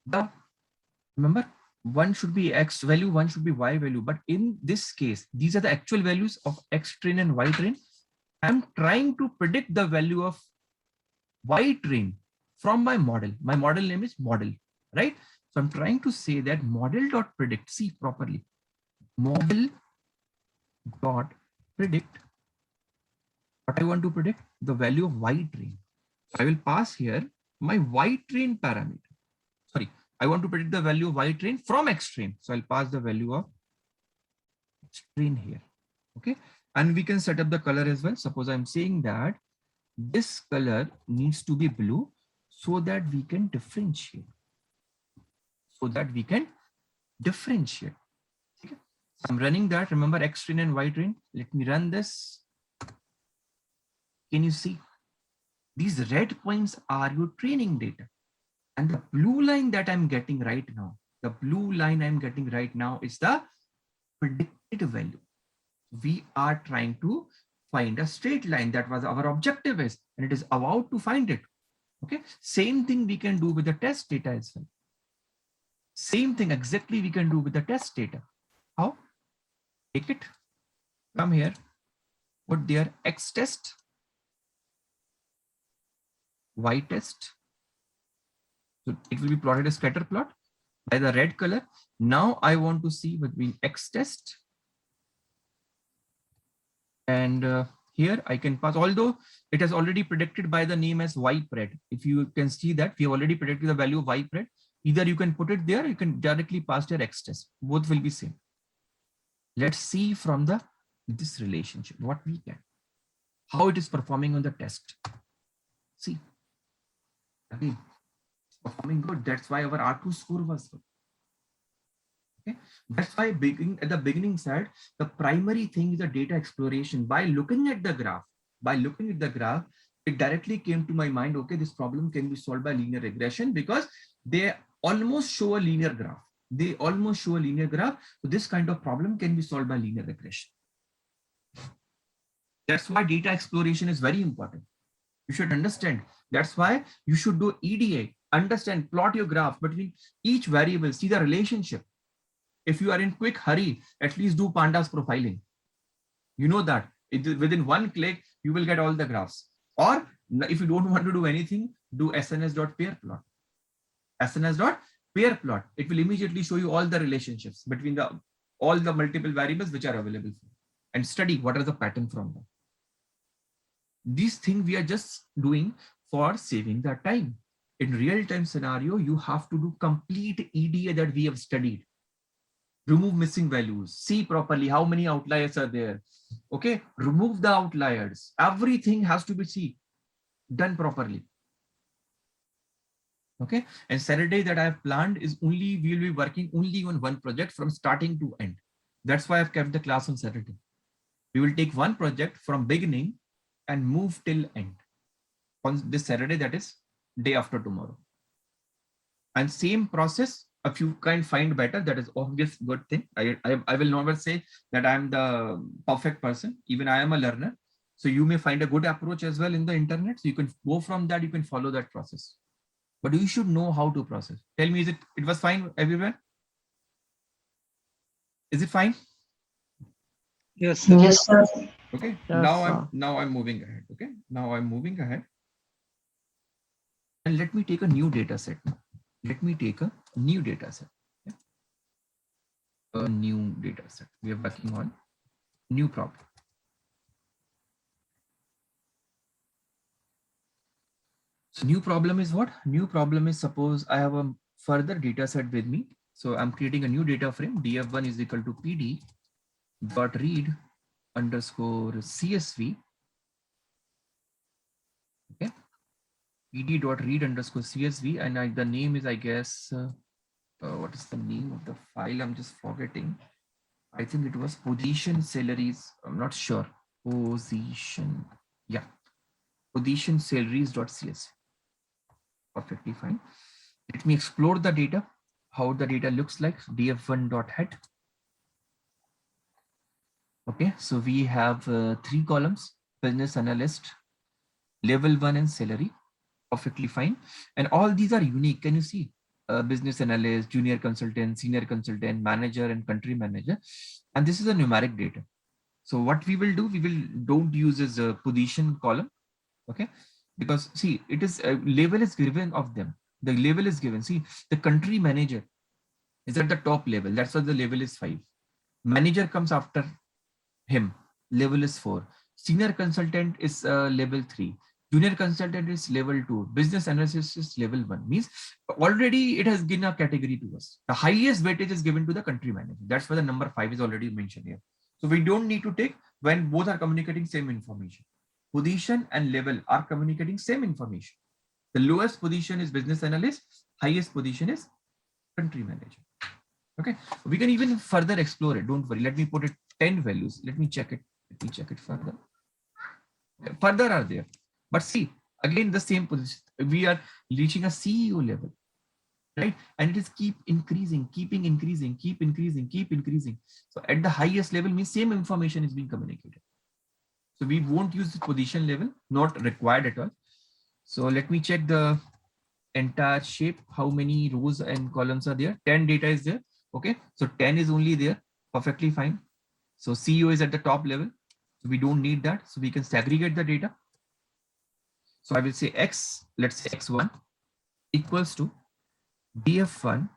the, remember, one should be X value, one should be Y value. But in this case, these are the actual values of X train and Y train. I'm trying to predict the value of Y train from my model. My model name is model, right? So I'm trying to say that model.predict, see properly, model.predict, what I want to predict, the value of Y train. So I will pass here my Y train parameter. Sorry, I want to predict the value of Y train from X train. So I'll pass the value of X train here. Okay. And we can set up the color as well. Suppose I'm saying that this color needs to be blue so that we can differentiate. Okay. So I'm running that. Remember X train and Y train. Let me run this. Can you see? These red points are your training data. And the blue line that I'm getting right now, is the predicted value. We are trying to find a straight line. That was our objective is, and it is about to find it. Okay. Same thing we can do with the test data as well. Same thing exactly we can do with the test data. How? Take it, come here, put there X test, Y test. So it will be plotted as scatter plot by the red color. Now I want to see between X test and here I can pass, although it has already predicted by the name as YPred. If you can see that we have already predicted the value of YPred. Either you can put it there, you can directly pass your X test. Both will be same. Let's see from this relationship what we can, how it is performing on the test. See, again, it's performing good. That's why our R2 score was good. Okay, that's why at the beginning side, the primary thing is the data exploration. By looking at the graph, it directly came to my mind, okay, this problem can be solved by linear regression because they almost show a linear graph. So this kind of problem can be solved by linear regression. That's why data exploration is very important. You should understand. That's why you should do EDA, understand, plot your graph between each variable, see the relationship. If you are in quick hurry, at least do pandas profiling. You know that within one click, you will get all the graphs. Or if you don't want to do anything, do SNS.pairplot. SNS.pairplot. It will immediately show you all the relationships between all the multiple variables which are available for you, and study what are the pattern from them. These things we are just doing for saving the time. In real-time scenario, you have to do complete EDA that we have studied. Remove missing values, see properly how many outliers are there. Okay, remove the outliers. Everything has to be done properly. Okay, and Saturday that I have planned is we will be working only on one project from starting to end. That's why I've kept the class on Saturday. We will take one project from beginning and move till end on this Saturday, that is day after tomorrow. And same process, if you can find better, that is obvious good thing. I will never say that I'm the perfect person. Even I am a learner. So you may find a good approach as well in the internet. So you can go from that, you can follow that process. But you should know how to process. Tell me, it was fine everywhere? Is it fine? Yes, sir. Yes, sir. Okay, Yes, now I'm moving ahead. Okay, now I'm moving ahead. And let me take a new data set. Let me take a new data set. Okay? A new data set. We are working on new problem. So new problem is what? New problem is, suppose I have a further data set with me. So I'm creating a new data frame. df1 is equal to pd dot read underscore CSV. Okay. pd dot read underscore CSV, and the name is, I guess, what is the name of the file? I'm just forgetting. I think it was position salaries. I'm not sure. Position salaries.csv. Perfectly fine. Let me explore the data, how the data looks like. df1.head. Okay, so we have 3 columns: business analyst, level 1, and salary. Perfectly fine. And all these are unique. Can you see? Business analyst, junior consultant, senior consultant, manager, and country manager. And this is a numeric data. So what we will do, we will don't use as a position column. Okay, because see, it is label is given of them. The label is given. See, the country manager is at the top level. That's why the level is 5. Manager comes after him. Level is 4. Senior consultant is level 3. Junior consultant is level 2. Business analyst is level 1. Means already it has given a category to us. The highest weightage is given to the country manager. That's why the number 5 is already mentioned here. So we don't need to take when both are communicating same information. Position and level are communicating same information. The lowest position is business analyst. Highest position is country manager. Okay, we can even further explore it. Don't worry. Let me put it 10 values. Let me check it. Let me check it further. Further are there. But see, again, the same position. We are reaching a CEO level, right? And it is keep increasing, keep increasing. So at the highest level means same information is being communicated. So we won't use the position level, not required at all. So let me check the entire shape. How many rows and columns are there? 10 data is there. Okay, so 10 is only there. Perfectly fine. So CEO is at the top level. So we don't need that. So we can segregate the data. So I will say X, let's say X1 equals to DF1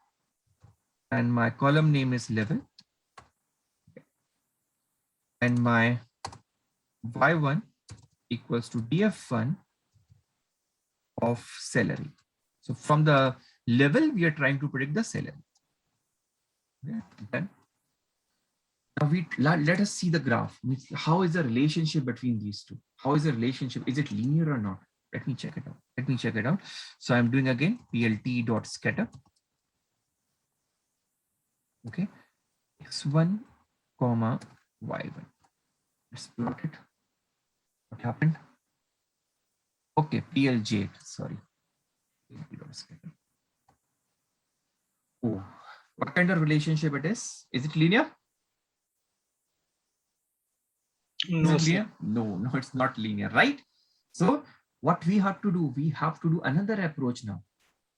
and my column name is level. And my Y1 equals to DF1 of salary. So from the level, we are trying to predict the salary. Okay, done. Now let us see the graph. How is the relationship between these two? How is the relationship? Is it linear or not? Let me check it out. So I'm doing again plt.scatter. Okay, x1 comma y1. Let's plot it. What happened? Okay, plj. Sorry. plt.scatter. Oh, what kind of relationship it is? Is it linear? No, sir. No, it's not linear, right? So what we have to do, we have to do another approach now.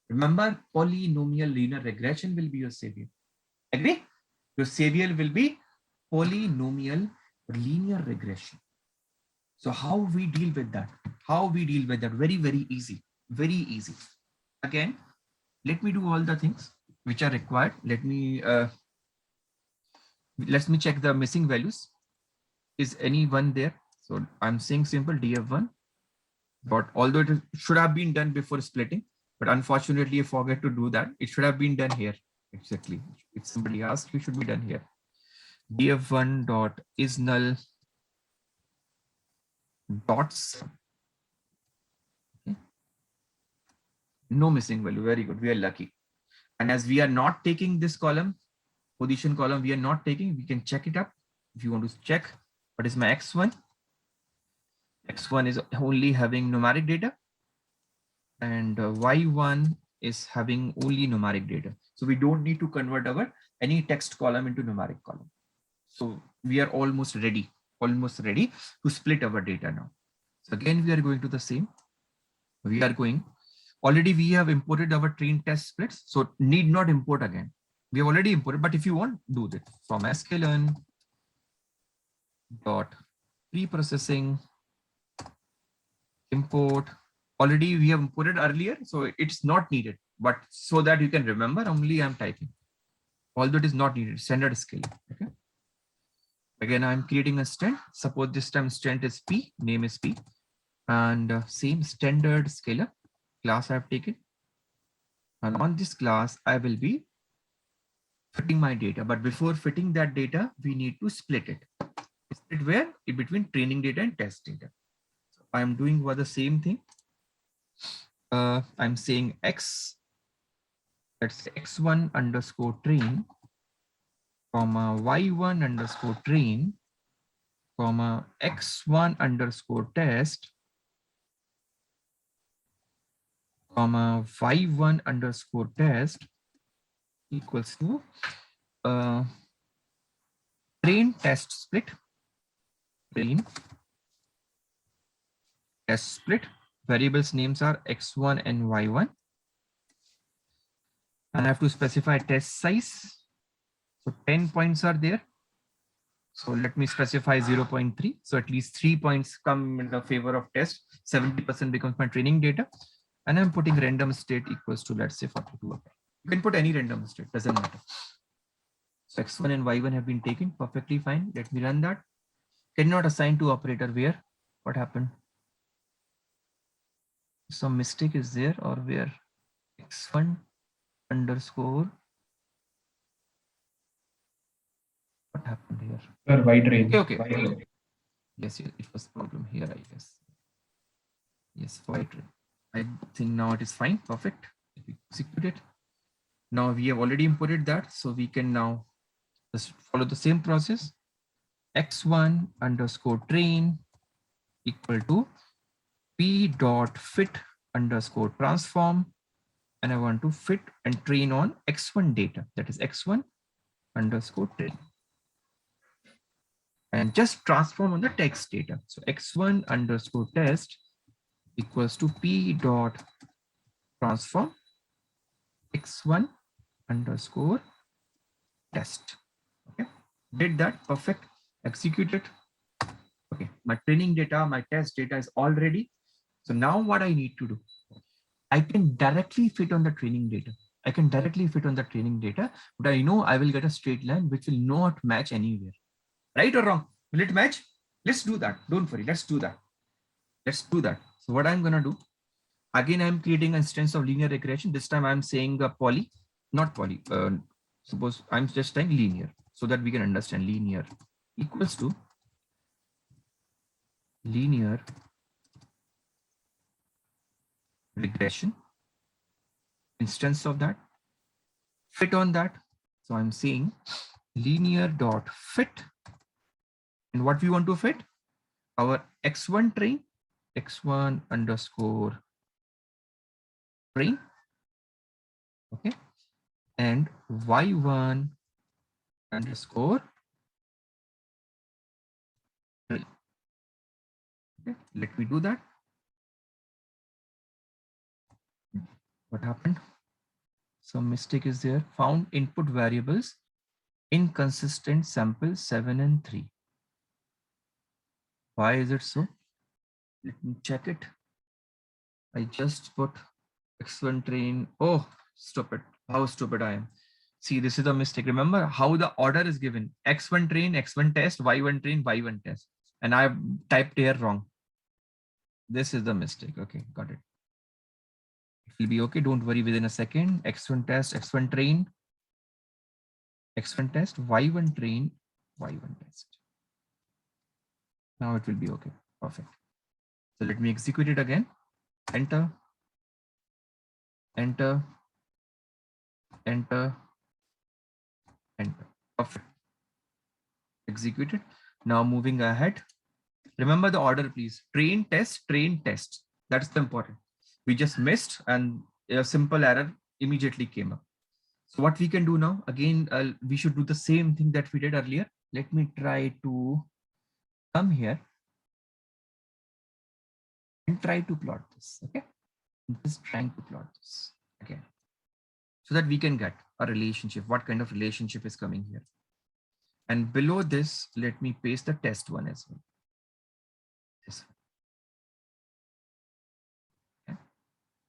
Remember, polynomial linear regression will be your savior. Agree? Your savior will be polynomial linear regression. So how we deal with that? Very, very easy. Very easy. Again, let me do all the things which are required. Let me check the missing values. Is any one there? So I'm saying simple df1, but although it should have been done before splitting, but unfortunately I forget to do that. It should have been done here. Exactly. If somebody asked, it should be done here. df1 dot is null dots. Okay. No missing value. Very good. We are lucky. And as we are not taking this column, position column, we are not taking, we can check it up. If you want to check what is my x1, x1 is only having numeric data, and y1 is having only numeric data. So we don't need to convert our any text column into numeric column. So we are almost ready to split our data now. So again, we are going to the same. Already we have imported our train test splits, so need not import again. We have already imported, but if you want, do that from sklearn dot pre-processing import. Already we have imported earlier, so it's not needed, but so that you can remember, only I'm typing. Although it is not needed, standard scale. Okay. Again, I'm creating a stand. Suppose this time stand is P, name is P, and same standard scalar class I've taken. And on this class, I will be fitting my data. But before fitting that data, we need to split it. Split where? In between training data and test data. So I'm doing the same thing. I'm saying X, that's X1 underscore train, comma Y1 underscore train, comma X1 underscore test, comma y1 underscore test equals to train test split, train test split. Variables names are x1 and y1. And I have to specify test size. So 10 points are there. So let me specify 0.3. So at least 3 points come in the favor of test. 70% becomes my training data. And I'm putting random state equals to, let's say, 42. Okay. You can put any random state, doesn't matter. So x1 and y1 have been taken, perfectly fine. Let me run that. Cannot assign to operator where? What happened? Some mistake is there, or where? X1 underscore. What happened here? Sir, wide range. Okay. Wide range. Yes, it was problem here, I guess. Yes, white. I think now it is fine. Perfect. If we execute it. Now we have already imported that, so we can now just follow the same process. X1 underscore train equal to p dot fit underscore transform, and I want to fit and train on x1 data, that is x1 underscore train, and just transform on the text data. So x1 underscore test equals to p dot transform x1 underscore test. Okay, did that, perfect. Execute it. Okay, my training data, my test data is all ready. So now what I need to do, I can directly fit on the training data. I can directly fit on the training data, but I know I will get a straight line which will not match anywhere. Right or wrong? Will it match? Let's do that. Don't worry. Let's do that. Let's do that. So what I'm going to do, again, I'm creating an instance of linear regression. This time I'm saying poly, not poly. Suppose I'm just saying linear so that we can understand. Linear equals to linear regression, instance of that, fit on that. So I'm saying linear dot fit, and what we want to fit, our x1 train, x1 underscore train, okay, and y1 underscore train. Okay, let me do that. What happened? Some mistake is there. Found input variables inconsistent sample 7 and 3. Why is it so? Let me check it. I just put x1 train. Oh, stupid. How stupid I am. See, this is a mistake. Remember how the order is given. X1 train, X1 test, Y1 train, Y1 test. And I've typed here wrong. This is the mistake. Okay, got it. It will be okay. Don't worry, within a second. X1 test, X1 train, X1 test, Y1 train, Y1 test. Now it will be okay. Perfect. So let me execute it again. Enter, enter, enter, enter. Perfect. Executed. Now moving ahead. Remember the order, please. Train, test. That's the important. We just missed and a simple error immediately came up. So what we can do now, again, we should do the same thing that we did earlier. Let me try to come here and try to plot this. Okay. I'm just trying to plot this again so that we can get a relationship. What kind of relationship is coming here? And below this, let me paste the test one as well. This one. Okay.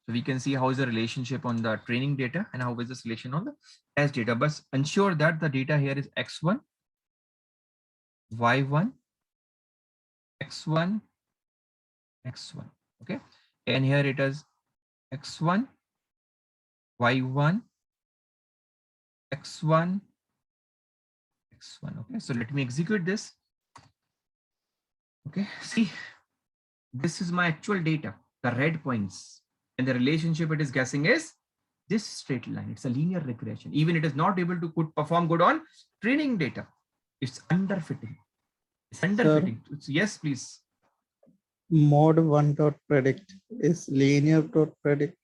So we can see how is the relationship on the training data and how is this relation on the test data. But ensure that the data here is x1, y1, x1, x1. Okay. And here it is x1, y1, x1, x1. Okay. So let me execute this. Okay. See, this is my actual data, the red points, and the relationship it is guessing is this straight line. It's a linear regression. Even it is not able to perform good on training data. It's underfitting. It's underfitting. Yes, please. Mod1 dot predict is linear dot predict.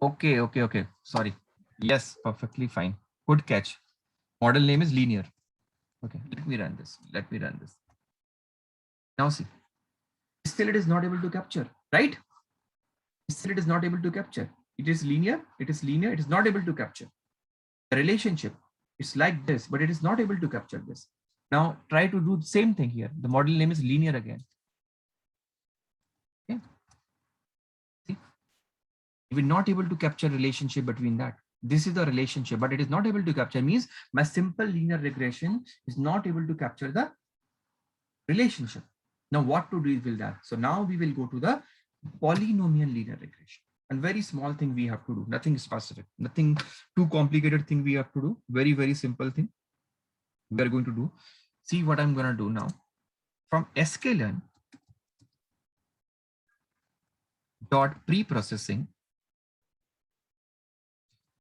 Okay. Sorry. Yes, perfectly fine. Good catch. Model name is linear. Okay, let me run this. Now see, still it is not able to capture, right? Still it is not able to capture. It is linear. It is not able to capture the relationship. It's like this, but it is not able to capture this. Now try to do the same thing here. The model name is linear again. Okay. See, we're not able to capture relationship between that. This is the relationship, but it is not able to capture means my simple linear regression is not able to capture the relationship. Now what to do with that? So now we will go to the polynomial linear regression. And very small thing we have to do, nothing specific, nothing too complicated thing we have to do. Very simple thing we are going to do. See what I'm going to do now. From sklearn dot pre-processing,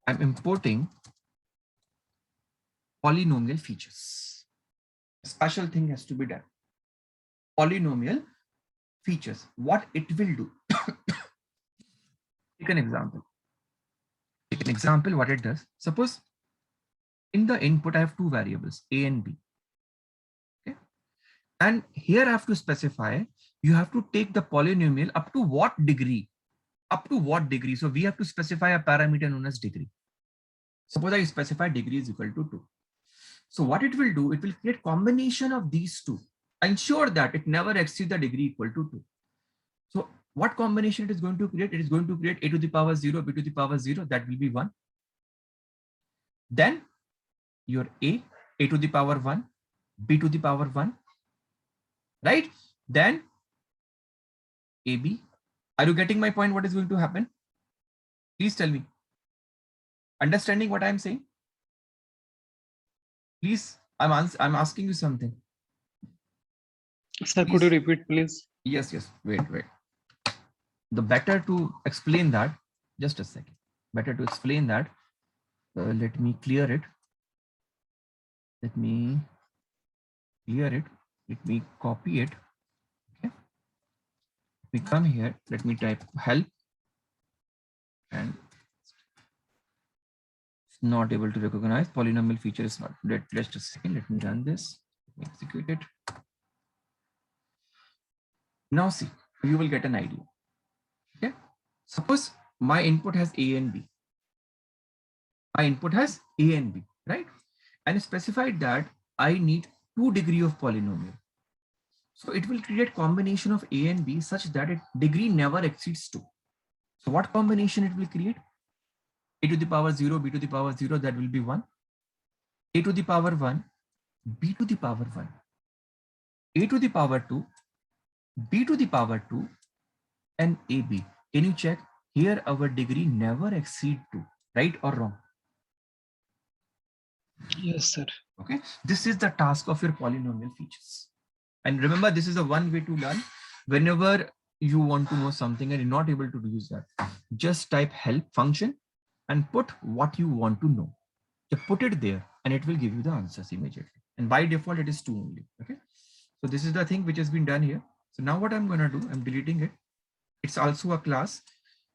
I'm importing polynomial features. A special thing has to be done. Polynomial features, what it will do. Take an example. What it does. Suppose in the input, I have two variables, A and B. Okay. And here I have to specify, you have to take the polynomial up to what degree? Up to what degree? So we have to specify a parameter known as degree. Suppose I specify degree is equal to 2. So what it will do, it will create combination of these two. Ensure that it never exceeds the degree equal to 2. So what combination it is going to create? It is going to create a to the power 0, b to the power 0, that will be 1. Then your a to the power 1, b to the power 1, right? Then ab. Are you getting my point? What is going to happen? Please tell me. Understanding what I'm saying? Please, I'm asking you something. Sir, Please. could you repeat, please? Yes. Wait. The better to explain that, just a second. Better to explain that. Let me clear it. Let me copy it. Okay. We come here. Let me type help, and it's not able to recognize polynomial feature is not. Just a second. Let me run this. Execute it. Now see, you will get an idea. Okay. Suppose my input has A and B. Right? And specified that I need 2 degree of polynomial. So it will create combination of A and B such that its degree never exceeds 2. So what combination it will create? A to the power 0, b to the power 0, that will be 1. A to the power 1, b to the power 1. A to the power 2, b to the power 2, and AB. Can you check? Here our degree never exceed 2, right or wrong? Yes, sir. Okay, this is the task of your polynomial features. And remember, this is a one way to learn. Whenever you want to know something and you're not able to use that, just type help function and put what you want to know. Just put it there and it will give you the answers immediately. And by default, it is 2 only. Okay, so this is the thing which has been done here. So now what I'm going to do, I'm deleting it. It's also a class.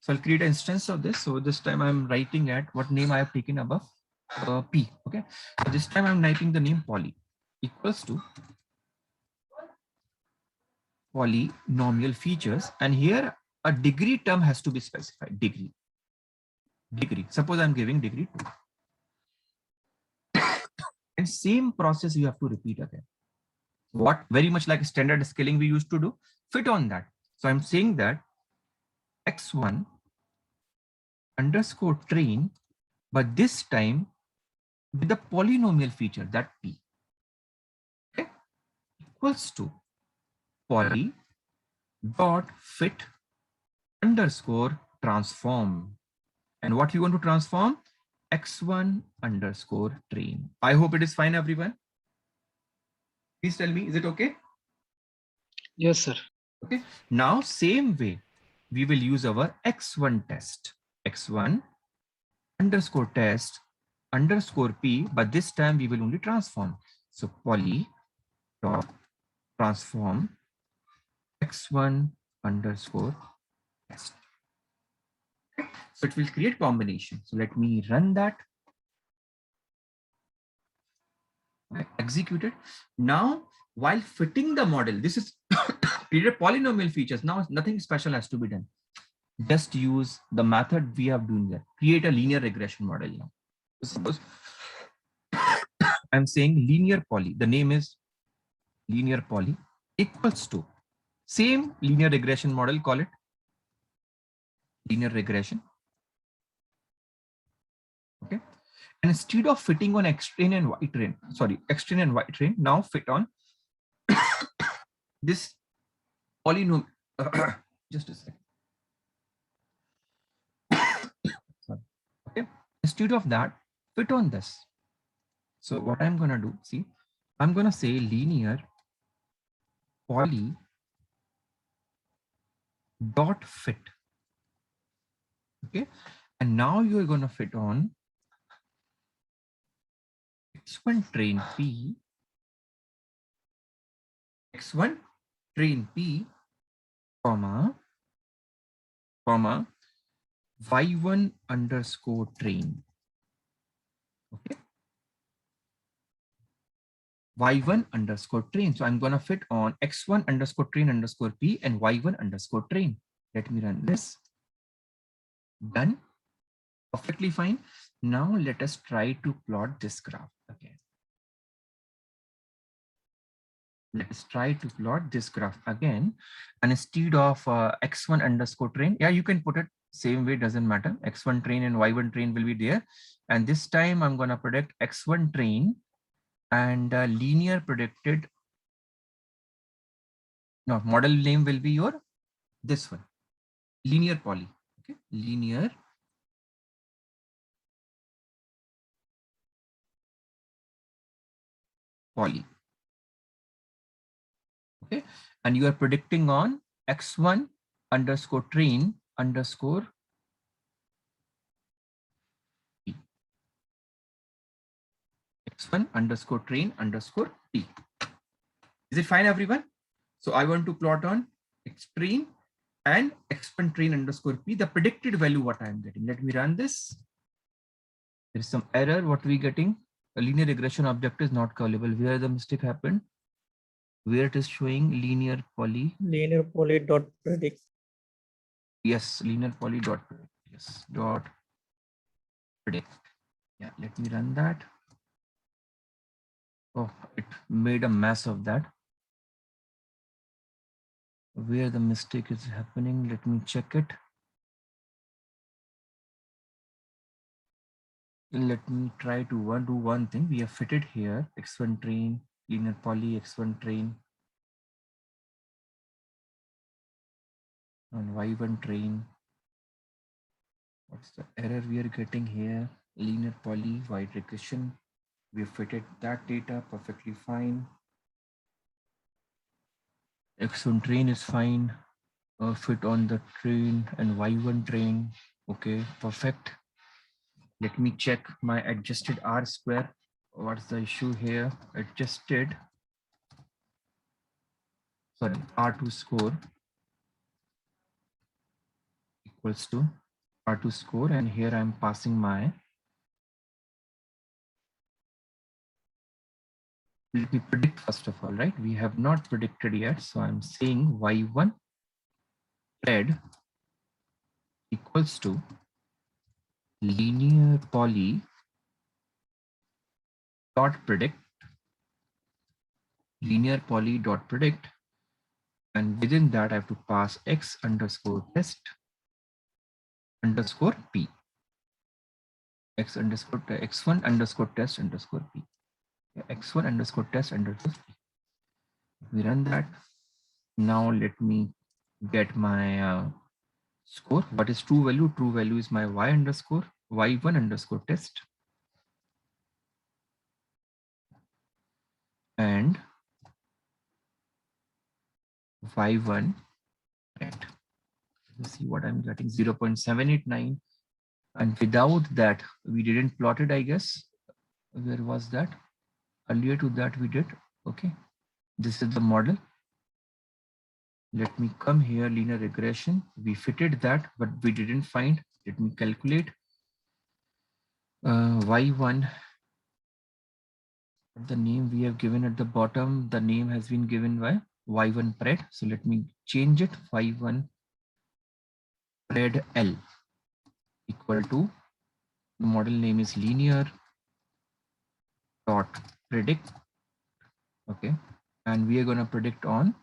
So I'll create an instance of this. So this time I'm writing at what name I have taken above, P. Okay. So this time I'm typing the name poly equals to polynomial features. And here a degree term has to be specified. Degree. Suppose I'm giving degree 2. And same process you have to repeat again. What very much like standard scaling we used to do, fit on that. So I'm saying that x1 underscore train, but this time with the polynomial feature, that p, okay, equals to poly dot fit underscore transform. And what you want to transform? x1 underscore train. I hope it is fine, everyone. Please tell me, is it okay? Yes, sir. Okay. Now, same way, we will use our x1 test. x1 underscore test underscore p, but this time we will only transform. So poly dot transform x1 underscore test. So it will create combination. So let me run that. Execute it. Now, while fitting the model, this is created polynomial features. Now nothing special has to be done. Just use the method we have doing there. Create a linear regression model now. Suppose I'm saying linear poly. The name is linear poly equals to same linear regression model. Call it linear regression. Okay. And instead of fitting on X train and Y train, sorry, X train and Y train, now fit on this polynomial. Just a second. Sorry. Okay. Instead of that, fit on this. So what I'm gonna do, see, I'm gonna say linear poly dot fit. Okay. And now you're gonna fit on X1 train P, X1 train P, comma, Y1 underscore train. Okay. Y1 underscore train. So I'm going to fit on X1 underscore train underscore P and Y1 underscore train. Let me run this. Done. Perfectly fine. Now let us try to plot this graph again. Let's try to plot this graph again. And instead of X1 underscore train, yeah, you can put it same way, doesn't matter. X1 train and Y1 train will be there. And this time I'm going to predict X1 train and linear predicted. No, model name will be your this one, linear poly. Okay, linear poly. Okay, and you are predicting on X1 underscore train underscore P. X1 underscore train underscore P. Is it fine, everyone? So I want to plot on X train and X1 train underscore P, the predicted value what I am getting. Let me run this. There is some error. What we getting? A linear regression object is not callable. Where the mistake happened? Where it is showing linear poly dot predict. Yes, linear poly dot predict. Yes, dot predict. Yeah, let me run that. Oh, it made a mess of that. Where the mistake is happening, let me check it. Let me try to do one thing. We have fitted here X1 train, linear poly, X1 train, and Y1 train. What's the error we are getting here? Linear poly, wide regression. We have fitted that data perfectly fine. X1 train is fine. Fit on the train and Y1 train. Okay, perfect. Let me check my adjusted R square. What's the issue here? Adjusted, sorry, R2 score equals to R2 score, and here I'm passing my, let me predict first of all, right? We have not predicted yet. So I'm saying Y1 red equals to linear poly dot predict, linear poly dot predict, and within that I have to pass X underscore test underscore P, X underscore X1 underscore test underscore P, X1 underscore test underscore P. We run that. Now let me get my score. What is true value? True value is my Y underscore, Y1 underscore test, and Y1 at, let's see what I'm getting, 0.789. And without that, we didn't plot it, I guess. Where was that? Earlier to that we did. Okay. This is the model. Let me come here, linear regression. We fitted that, but we didn't find. Let me calculate. Y1, the name we have given at the bottom, the name has been given by Y1 pred. So let me change it. Y1 pred L equal to, the model name is linear dot predict. Okay. And we are going to predict on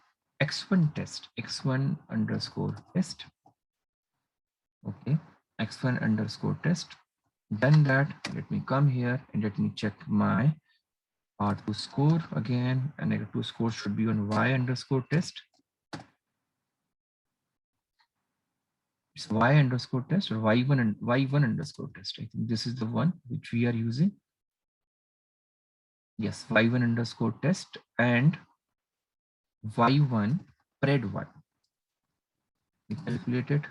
X1 test, X1 underscore test. Okay. X1 underscore test. Done that. Let me come here and let me check my R2 score again. And R2 score should be on Y underscore test. It's Y underscore test or Y1 and Y1 underscore test. I think this is the one which we are using. Yes, Y1 underscore test and Y1 pred 1. We calculated.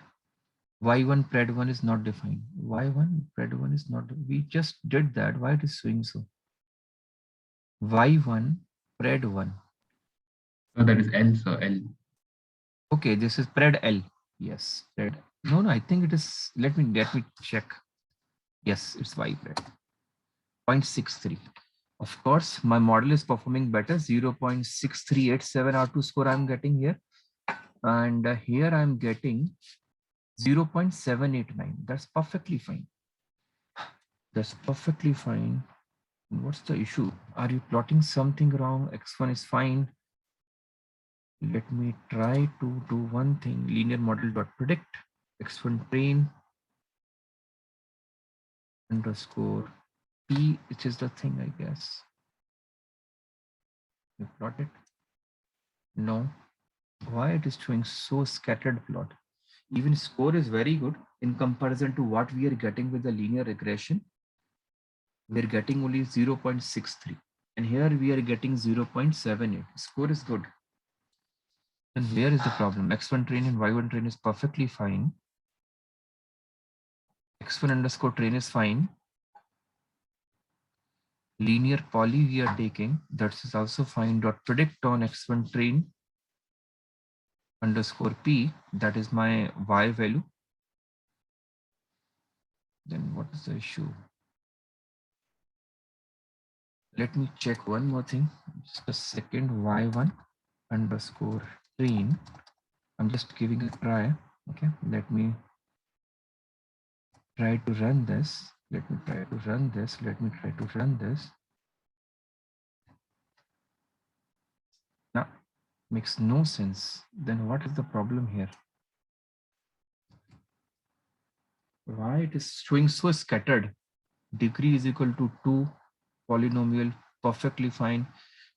Y1 pred 1 is not defined. Y1 pred 1 is not. We just did that. Why it is showing so? Y1 pred 1. So that is L, so L. Okay, this is pred L. Yes, pred. No, I think it is. Let me check. Yes, it's Y pred 0.63. Of course, my model is performing better. 0.6387 R2 score I'm getting here. And here I'm getting 0.789. That's perfectly fine. That's perfectly fine. What's the issue? Are you plotting something wrong? X1 is fine. Let me try to do one thing. Linear model dot predict X1 train underscore P, which is the thing, I guess. You plot it? No. Why it is showing so scattered plot? Even score is very good in comparison to what we are getting with the linear regression. We're getting only 0.63 and here we are getting 0.78. Score is good. And where is the problem? X1 train and Y1 train is perfectly fine. X1 underscore train is fine. Linear poly we are taking, that is also fine. Dot predict on X1 train underscore P, that is my Y value. Then what is the issue? Let me check one more thing. Just a second. Y1 underscore train. I'm just giving a try. Okay, let me try to run this. Let me try to run this. Let me try to run this. Now, makes no sense. Then what is the problem here? Why it is showing so scattered? Degree is equal to 2, polynomial, perfectly fine.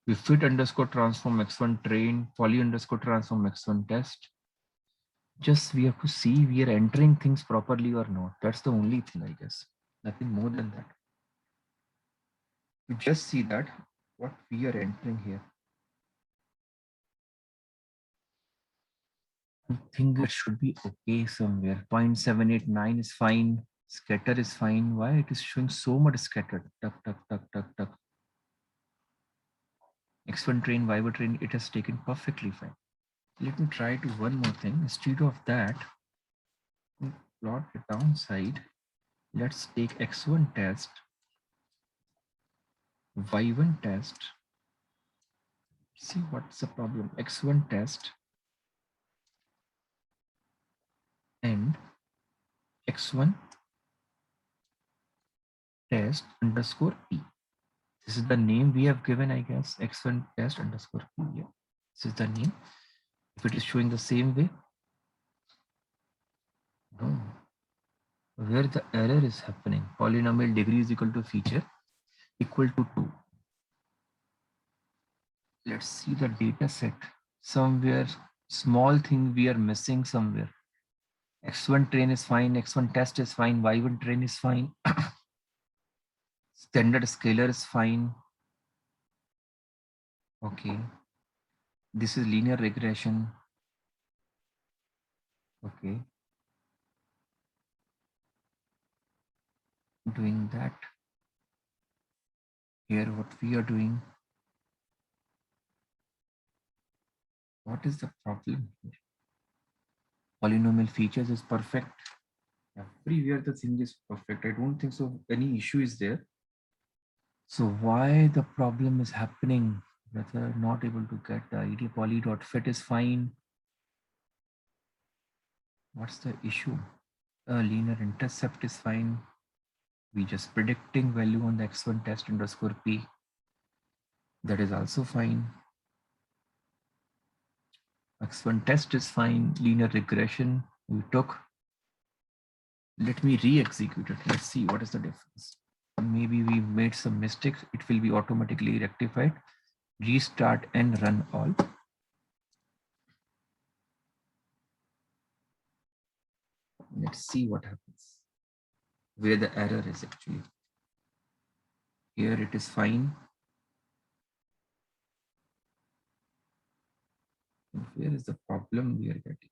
We fit underscore transform X1 train, poly underscore transform X1 test. Just we have to see we are entering things properly or not. That's the only thing, I guess. Nothing more than that. You just see that what we are entering here. I think it should be okay somewhere. 0.789 is fine. Scatter is fine. Why it is showing so much scattered? Tuck, tuck, tuck, tuck, tuck. X1 train, Y1 train, it has taken perfectly fine. Let me try to one more thing. Instead of that, plot the downside. Let's take X1 test, Y1 test. See what's the problem. X1 test and X1 test underscore P. This is the name we have given, I guess. X1 test underscore P. Yeah. This is the name. If it is showing the same way, no. Where the error is happening, polynomial degree is equal to feature equal to 2. Let's see the data set. Somewhere small thing we are missing somewhere. X1 train is fine, X1 test is fine, Y1 train is fine. Standard scalar is fine. Okay. This is linear regression. Okay. Doing that. Here what we are doing. What is the problem here? Polynomial features is perfect. Everywhere the thing is perfect. I don't think so any issue is there. So why the problem is happening? Whether not able to get the id poly.fit is fine. What's the issue? Linear intercept is fine. We just predicting value on the x1 test underscore p. That is also fine. X1 test is fine. Linear regression we took. Let me re-execute it. Let's see what is the difference. Maybe we made some mistakes. It will be automatically rectified. Restart and run all. Let's see what happens. Where the error is actually. Here it is fine. And where is the problem we are getting?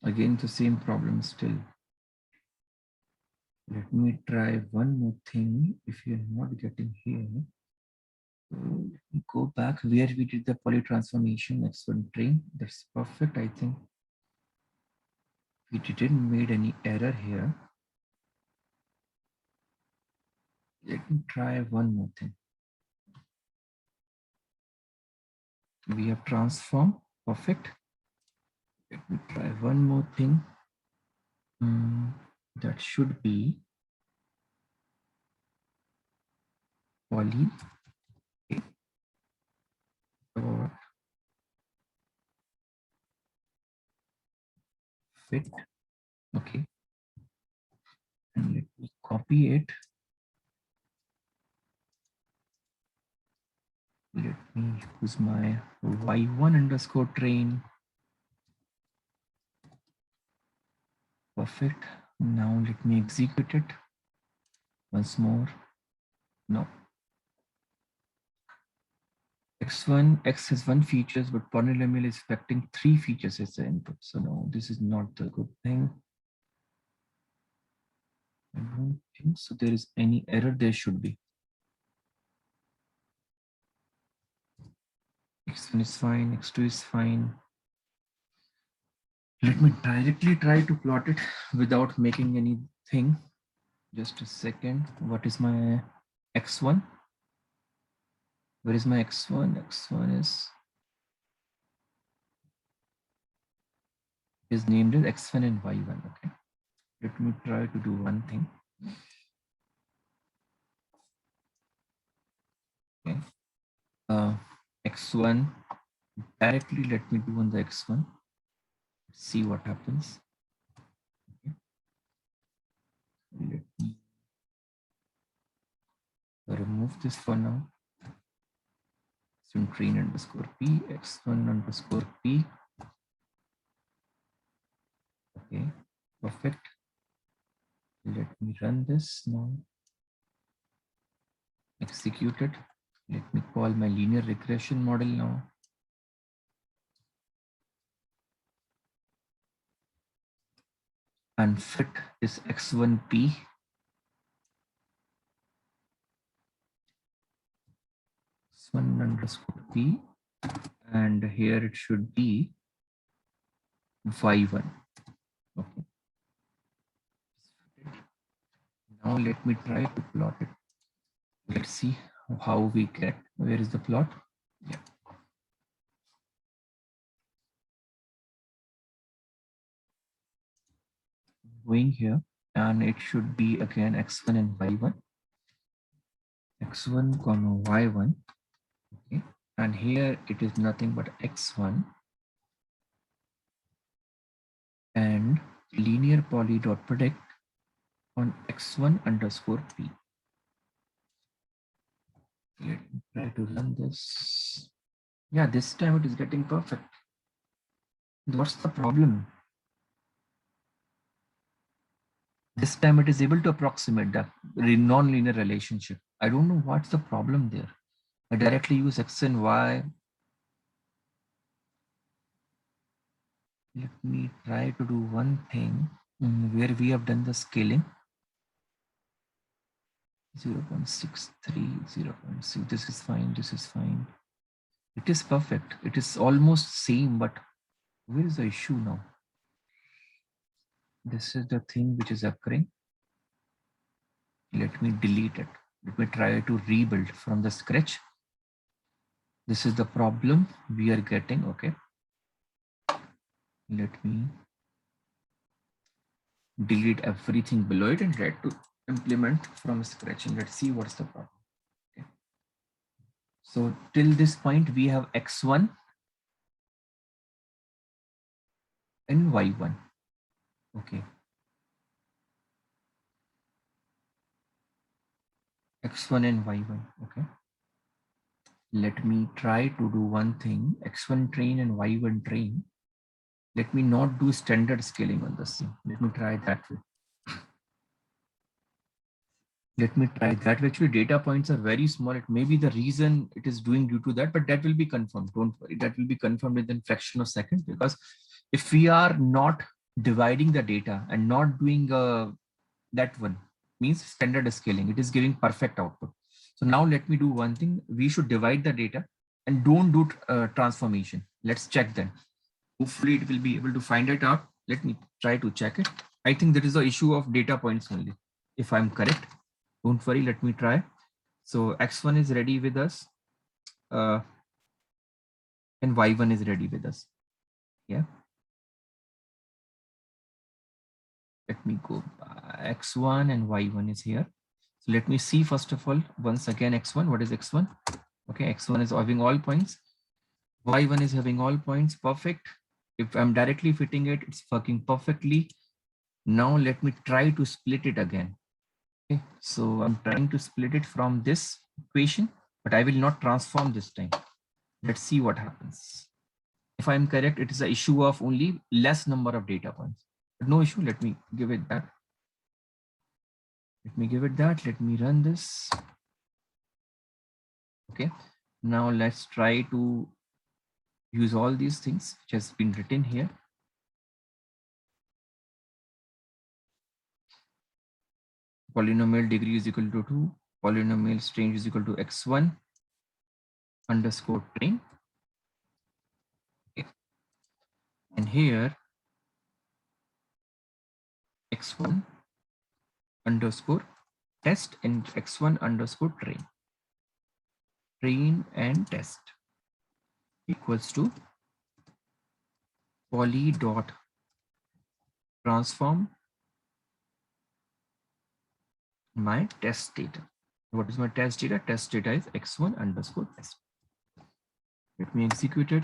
Again, the same problem still. Let me try one more thing. If you're not getting here, so let me go back where we did the poly transformation x1 train. That's perfect. I think we didn't made any error here. Let me try one more thing. We have transformed. Perfect. Let me try one more thing. That should be poly dot fit. Okay. And let me copy it. Let me use my y1 underscore train. Perfect. Now let me execute it once more. No. X1, X has one features, but polynomial is expecting 3 features as the input. So no, this is not the good thing. I don't think so. There is any error. There should be. X1 is fine. X2 is fine. Let me directly try to plot it without making anything. Just a second. What is my X1? Where is my X1? X1 is named as X1 and Y1. Okay. Let me try to do one thing. Okay. X1 directly. Let me do on the X1. See what happens. Okay. Let me remove this for now. X1 train underscore p, X1 underscore p. Okay, perfect. Let me run this now. Execute it. Let me call my linear regression model now. And fit this x1p. X1 underscore p. And here it should be y1. Okay. Now let me try to plot it. Let's see how we get. Where is the plot? Yeah. Going here, and it should be again x1 and y1. X1 comma y1. Okay. And here it is nothing but x1 and linear poly dot predict on x1 underscore p. Let me try to run this. Yeah, this time it is getting perfect. What's the problem? This time it is able to approximate the non-linear relationship. I don't know what's the problem there. I directly use x and y. Let me try to do one thing where we have done the scaling. 0.63, 0.6. This is fine. This is fine. It is perfect. It is almost same, but where is the issue now? This is the thing which is occurring. Let me delete it. Let me try to rebuild from the scratch. This is the problem we are getting. Okay. Let me delete everything below it and try to implement from scratch. And let's see what's the problem. Okay. So till this point, we have x1 and y1. Okay. X1 and y1. Okay. Let me try to do one thing. X1 train and y1 train. Let me not do standard scaling on this thing. Let me try that way. Let me try that way. Actually, data points are very small. It may be the reason it is doing due to that, but that will be confirmed. Don't worry. That will be confirmed within fraction of seconds, because if we are not dividing the data and not doing that one, means standard scaling, it is giving perfect output. So now let me do one thing. We should divide the data and don't do transformation. Let's check then. Hopefully it will be able to find it out. Let me try to check it. I think that is the issue of data points only, if I'm correct. Don't worry, let me try. So x1 is ready with us, and y1 is ready with us. Yeah. Let me go. X1 and y1 is here. So let me see first of all, once again, x1. What is x1? Okay, x1 is having all points. Y1 is having all points. Perfect. If I'm directly fitting it, it's working perfectly. Now let me try to split it again. Okay, so I'm trying to split it from this equation, but I will not transform this time. Let's see what happens. If I'm correct, it is an issue of only less number of data points. But no issue. Let me give it that. Let me give it that. Let me run this. Okay. Now let's try to use all these things which has been written here. Polynomial degree is equal to 2. Polynomial range is equal to x1 underscore train. Okay. And here x1 underscore test and x1 underscore train. Train and test equals to poly dot transform my test data. What is my test data? Test data is x1 underscore test. Let me execute it.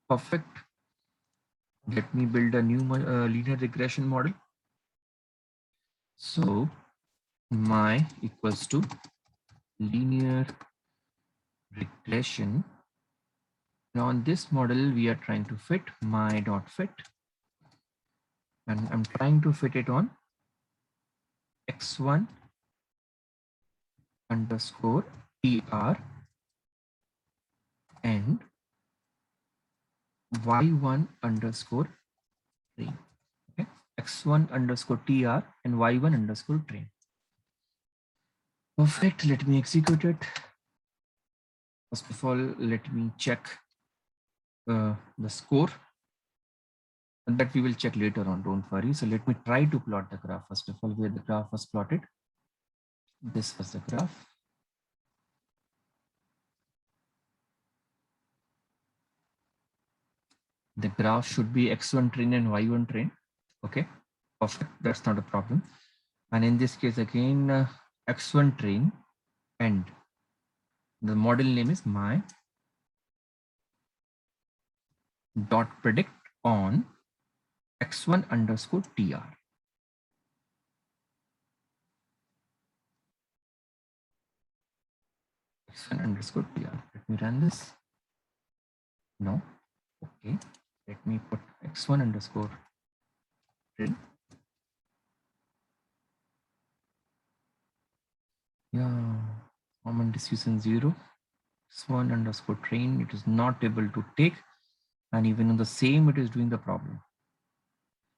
Perfect. Let me build a new linear regression model. So my equals to linear regression. Now on this model, we are trying to fit my dot fit, and I'm trying to fit it on x1 underscore tr and y1 underscore train. Okay, x1 underscore tr and y1 underscore train. Perfect. Let me execute it. First of all, let me check the score, and that we will check later on. Don't worry. So let me try to plot the graph. First of all, where the graph was plotted. This was the graph. The graph should be x1 train and y1 train. Okay, perfect. That's not a problem. And in this case, again, x1 train, and the model name is my dot predict on x1 underscore tr. X1 underscore tr. Let me run this. No. Okay. Let me put x1 underscore train. Yeah. Common distribution 0. x1 underscore train. It is not able to take. And even on the same, it is doing the problem.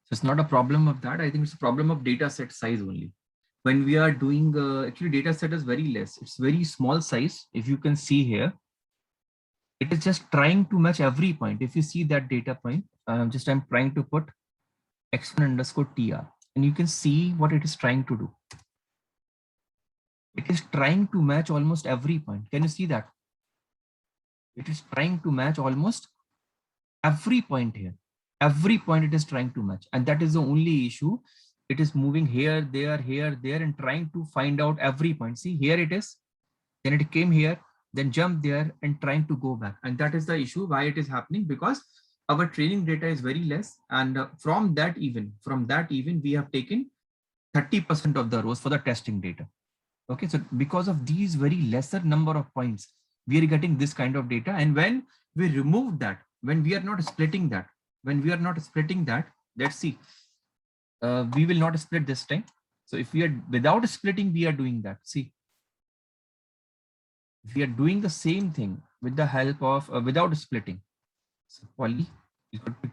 So it's not a problem of that. I think it's a problem of data set size only. When we are doing, actually data set is very less. It's very small size. If you can see here, it is just trying to match every point. If you see that data point, I'm trying to put x1 underscore tr, and you can see what it is trying to do. It is trying to match almost every point. Can you see that? It is trying to match almost every point here. Every point it is trying to match, and that is the only issue. It is moving here, there, and trying to find out every point. See, here it is, then it came here, then jump there and trying to go back. And that is the issue why it is happening, because our training data is very less. And from that even, we have taken 30% of the rows for the testing data. Okay, so because of these very lesser number of points, we are getting this kind of data. And when we remove that, when we are not splitting that, let's see, we will not split this time. So if we are without splitting, we are doing that. See, we are doing the same thing with the help of without splitting. So poly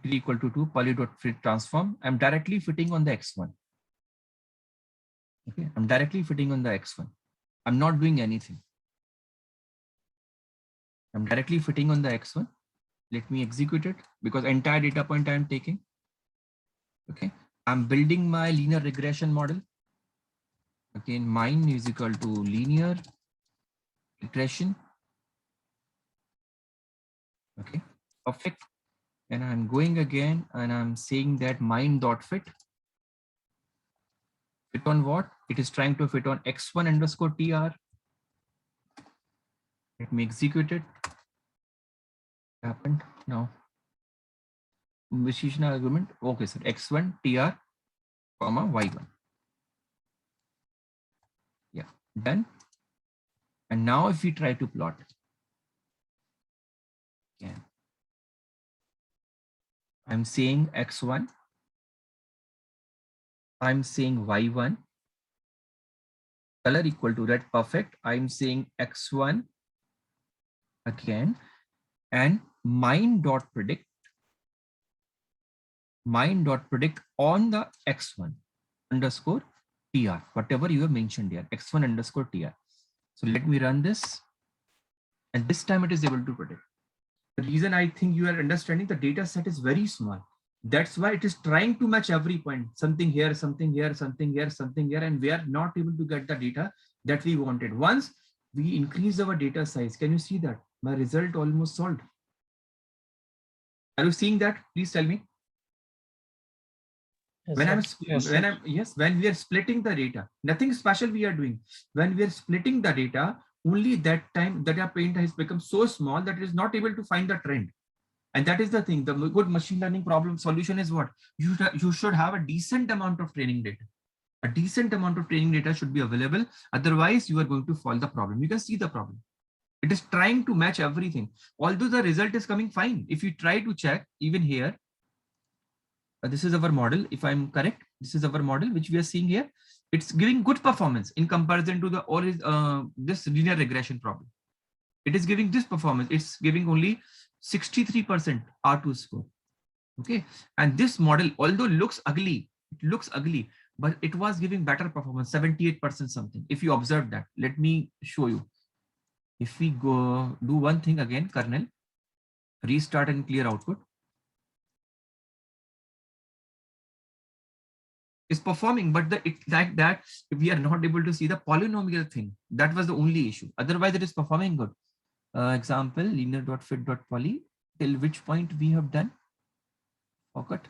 equal to 2, poly dot fit transform. I'm directly fitting on the x1. Okay, I'm directly fitting on the x1. I'm not doing anything. I'm directly fitting on the x1. Let me execute it, because entire data point I'm taking. Okay, I'm building my linear regression model. Again, mine is equal to linear regression. Okay, perfect. And I'm going again and I'm saying that mine dot fit. Fit on what? It is trying to fit on x1 underscore tr. Let me execute it. Happened now. Decision argument. Okay, sir. x1 tr comma y1. Yeah, done. And now if we try to plot, yeah, I'm saying x1. I'm saying y1. Color equal to red, perfect. I'm saying x1 again, and mine dot predict on the x1 underscore tr, whatever you have mentioned here, x1 underscore tr. So let me run this, and this time it is able to predict. The reason I think you are understanding, the data set is very small. That's why it is trying to match every point, something here, something here, something here, something here, and we are not able to get the data that we wanted. Once we increase our data size, can you see that my result almost solved? Are you seeing that? Please tell me. Yes, When sir. when we are splitting the data, nothing special we are doing. When we are splitting the data, only that time data point has become so small that it is not able to find the trend. And that is the thing. The good machine learning problem solution is what? You should have a decent amount of training data. A decent amount of training data should be available. Otherwise, you are going to solve the problem. You can see the problem. It is trying to match everything. Although the result is coming fine. If you try to check even here, this is our model. If I'm correct, this is our model, which we are seeing here. It's giving good performance in comparison to the this linear regression problem. It is giving this performance. It's giving only 63% R2 score. Okay, and this model, although looks ugly, but it was giving better performance, 78% something. If you observe that, let me show you. If we go do one thing again, kernel, restart and clear output, is performing, but like that, we are not able to see the polynomial thing. That was the only issue. Otherwise, it is performing good. Example, linear.fit.poly, till which point we have done? Forgot.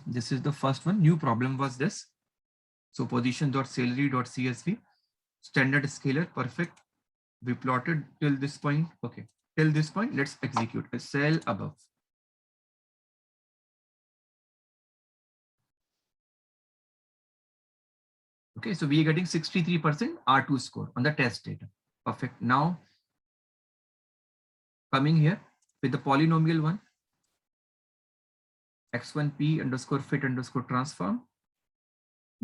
This is the first one. New problem was this. So position.salary.csv, standard scalar, perfect. We plotted till this point. Okay, till this point, let's execute a cell above. Okay, so we are getting 63% R2 score on the test data. Perfect. Now coming here with the polynomial one, x1p underscore fit underscore transform.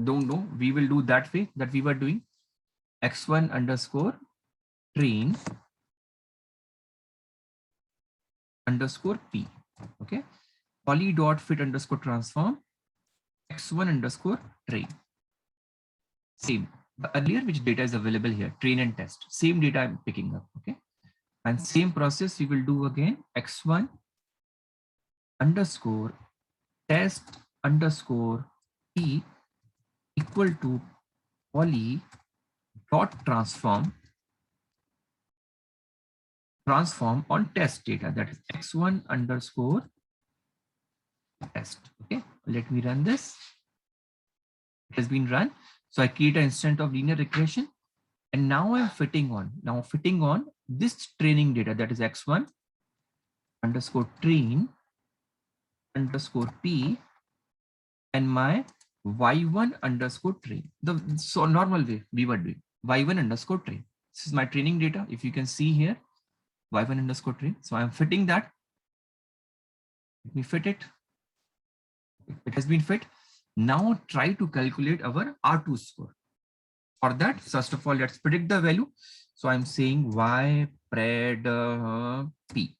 Don't know, we will do that way that we were doing. X1 underscore train underscore p. Okay. Poly dot fit underscore transform x1 underscore train. Same. The earlier which data is available here, train and test. Same data I'm picking up. Okay. And same process we will do again. X1 underscore test underscore p equal to poly dot transform on test data, that is x1 underscore test. Okay, let me run this. It has been run. So I create an instance of linear regression, and now I'm fitting on this training data, that is x1 underscore train underscore p and my y1 underscore train. So normal way we were doing y1 underscore train. This is my training data. If you can see here, y1 underscore train. So I'm fitting that. Let me fit it. It has been fit. Now try to calculate our R2 score. For that, first of all, let's predict the value. So I'm saying y pred p.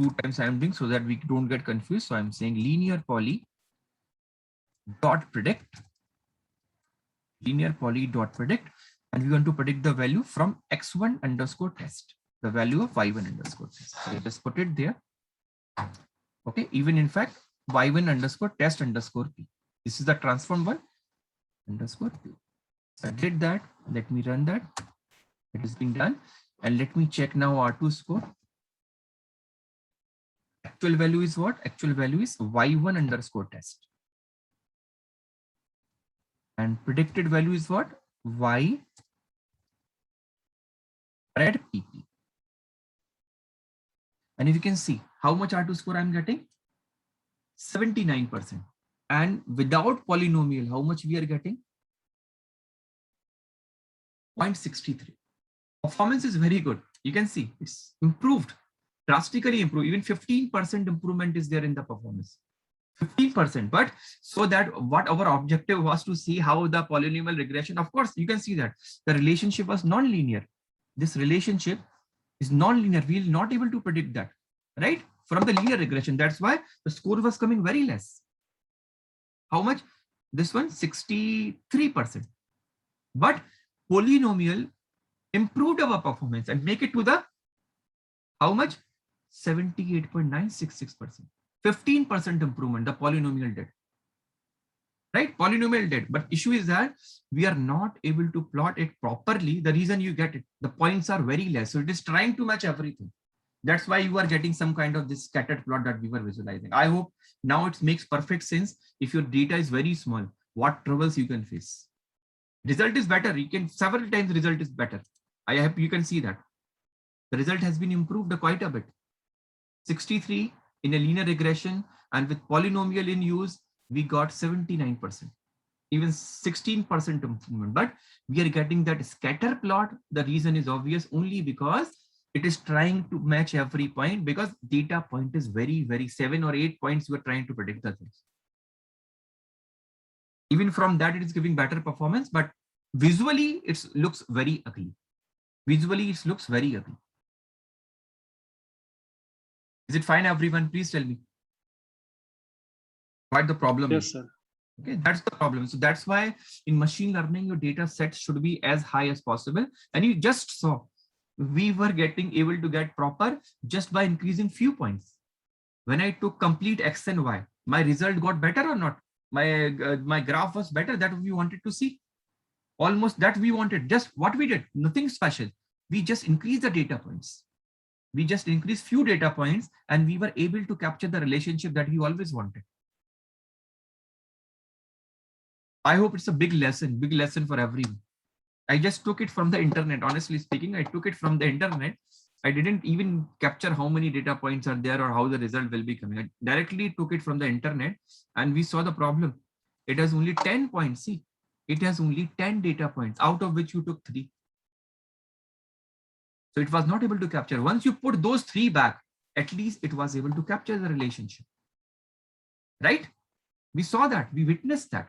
2 times I'm doing so that we don't get confused. So I'm saying linear poly dot predict, and we want to predict the value from x1 underscore test, the value of y1 underscore test. So I just put it there. Okay, even in fact, y1 underscore test underscore p. This is the transform one underscore p. So I did that. Let me run that. It is being done. And let me check now R2 score. Actual value is what? Actual value is y1 underscore test. And predicted value is what? Y pred pp. And if you can see how much R2 score I'm getting, 79%. And without polynomial, how much we are getting? 0.63. Performance is very good. You can see it's improved, drastically improved. Even 15% improvement is there in the performance. 15%. But so that what our objective was to see how the polynomial regression, of course, you can see that the relationship was non-linear. This relationship is non-linear. We will not able to predict that, right? From the linear regression. That's why the score was coming very less. How much? This one, 63%. But polynomial improved our performance and make it to the how much? 78.966%. 15% improvement the polynomial did. Right? Polynomial did. But issue is that we are not able to plot it properly. The reason you get it, the points are very less. So it is trying to match everything. That's why you are getting some kind of this scattered plot that we were visualizing. I hope now it makes perfect sense. If your data is very small, what troubles you can face. Result is better. You can several times result is better. I hope you can see that. The result has been improved quite a bit. 63 in a linear regression, and with polynomial in use, we got 79%, even 16% improvement. But we are getting that scatter plot. The reason is obvious, only because it is trying to match every point, because data point is very, very 7 or 8 points. We are trying to predict the things. Even from that, it is giving better performance, but visually it looks very ugly. Visually, it looks very ugly. Is it fine, everyone? Please tell me what the problem is. Yes, sir. Okay, that's the problem. So that's why in machine learning, your data sets should be as high as possible. And you just saw we were able to get proper just by increasing few points. When I took complete X and Y, my result got better or not? My graph was better. That we wanted to see. Almost that we wanted. Just what we did, nothing special. We just increased the data points. We just increased few data points, and we were able to capture the relationship that we always wanted. I hope it's a big lesson for everyone. I just took it from the internet. Honestly speaking, I took it from the internet. I didn't even capture how many data points are there or how the result will be coming. I directly took it from the internet, and we saw the problem. It has only 10 points. See, it has only 10 data points, out of which you took 3. So it was not able to capture. Once you put those three back, at least it was able to capture the relationship. Right? We saw that, we witnessed that.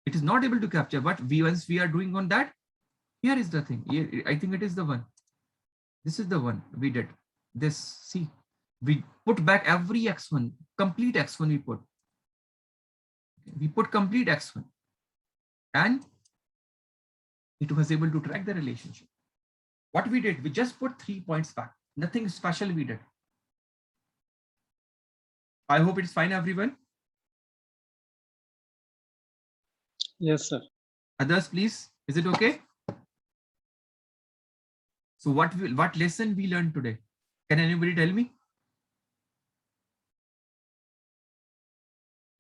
It is not able to capture, but once we are doing on that, here is the thing. Here, I think it is the one. This is the one we did. This, see, we put back every X1, complete X1 we put. We put complete X1 and it was able to track the relationship. What we did, we just put 3 points back. Nothing special we did. I hope it's fine, everyone. Yes, sir. Others, please. Is it okay? So what lesson we learned today? Can anybody tell me?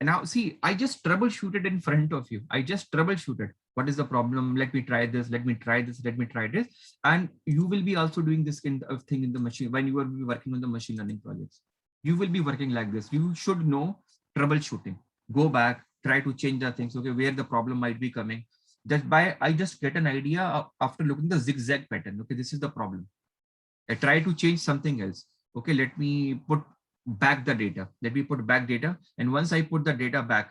And now see, I just troubleshooted in front of you. I just troubleshooted. What is the problem? Let me try this. Let me try this. Let me try this. And you will be also doing this kind of thing in the machine when you are working on the machine learning projects. You will be working like this. You should know troubleshooting. Go back, try to change the things. Okay, where the problem might be coming. I just get an idea after looking at the zigzag pattern. Okay, this is the problem. I try to change something else. Okay, let me put back the data. Let me put back data. And once I put the data back,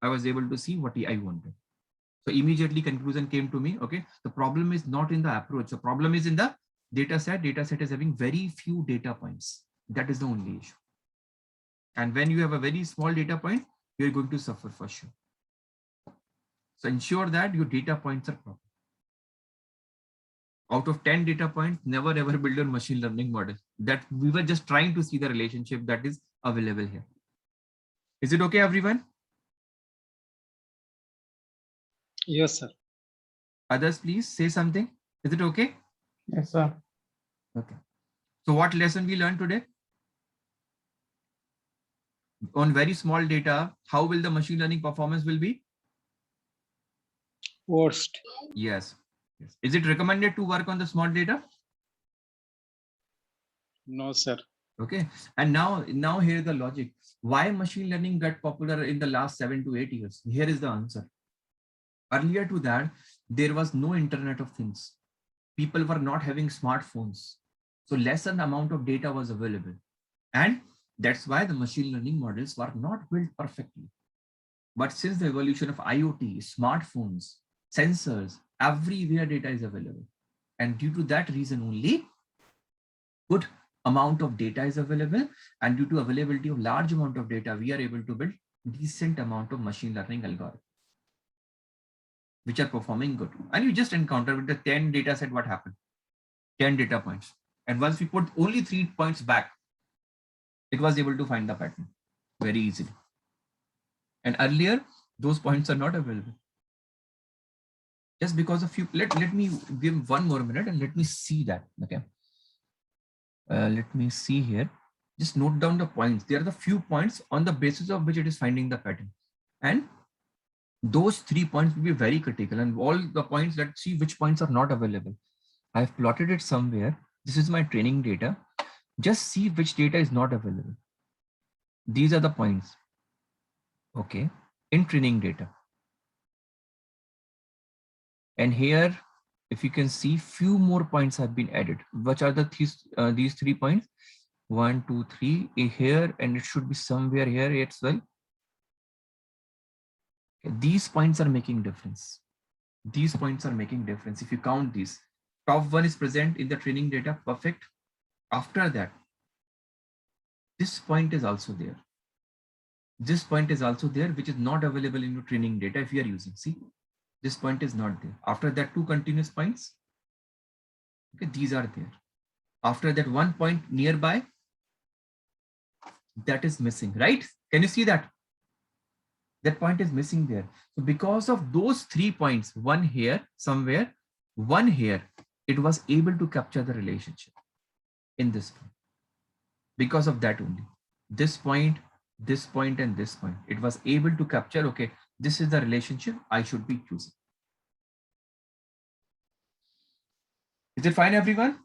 I was able to see what I wanted. So immediately conclusion came to me. Okay, the problem is not in the approach. The problem is in the data set. Data set is having very few data points. That is the only issue. And when you have a very small data point, you're going to suffer for sure. So ensure that your data points are proper. Out of 10 data points, never ever build a machine learning model. That we were just trying to see the relationship that is available here. Is it okay, everyone? Yes, sir. Others, please say something. Is it okay? Yes, sir. Okay. So what lesson we learned today? On very small data, how will the machine learning performance will be? Worst. Yes. Yes. Is it recommended to work on the small data? No, sir. Okay. And now here the logic. Why machine learning got popular in the last 7 to 8 years? Here is the answer. Earlier to that, there was no Internet of Things. People were not having smartphones. So lesser amount of data was available. And that's why the machine learning models were not built perfectly. But since the evolution of IoT, smartphones, sensors, everywhere data is available. And due to that reason only, good amount of data is available. And due to availability of large amount of data, we are able to build decent amount of machine learning algorithms, which are performing good. And you just encounter with the 10 data set, what happened? 10 data points. And once we put only 3 points back, it was able to find the pattern very easily. And earlier, those points are not available. Just because of few, let me give one more minute and let me see that. Okay. Let me see here. Just note down the points. There are the few points on the basis of which it is finding the pattern. And those 3 points will be very critical. And all the points, let's see which points are not available. I've plotted it somewhere. This is my training data. Just see which data is not available. These are the points. Okay. In training data. And here, if you can see, few more points have been added. Which are these 3 points? 1, 2, 3 here, and it should be somewhere here as well. Okay, these points are making difference. These points are making difference. If you count these, top one is present in the training data, perfect. After that, this point is also there. This point is also there, which is not available in your training data if you are using. See, this point is not there. After that, 2 continuous points. Okay, these are there. After that, 1 point nearby, that is missing, right? Can you see that? That point is missing there. So because of those 3 points, one here, somewhere, one here, it was able to capture the relationship in this point. Because of that only. This point, and this point, it was able to capture, okay, this is the relationship I should be choosing. Is it fine, everyone?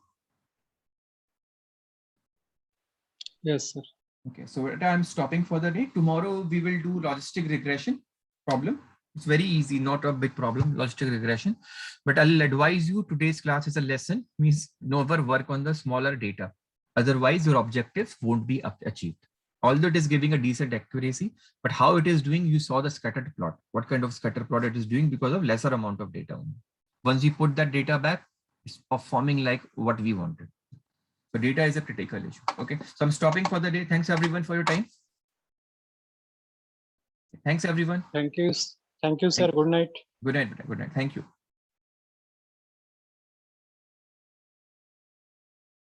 Yes, sir. Okay, so I'm stopping for the day. Tomorrow we will do logistic regression problem. It's very easy, not a big problem, logistic regression. But I'll advise you, today's class is a lesson, means never work on the smaller data. Otherwise, your objectives won't be achieved. Although it is giving a decent accuracy, but how it is doing, you saw the scattered plot. What kind of scatter plot it is doing because of lesser amount of data only. Once you put that data back, it's performing like what we wanted. So data is a critical issue. Okay, so I'm stopping for the day. Thanks everyone for your time. Thanks everyone. Thank you. Thank you, sir. Good night. Good night. Good night. Thank you.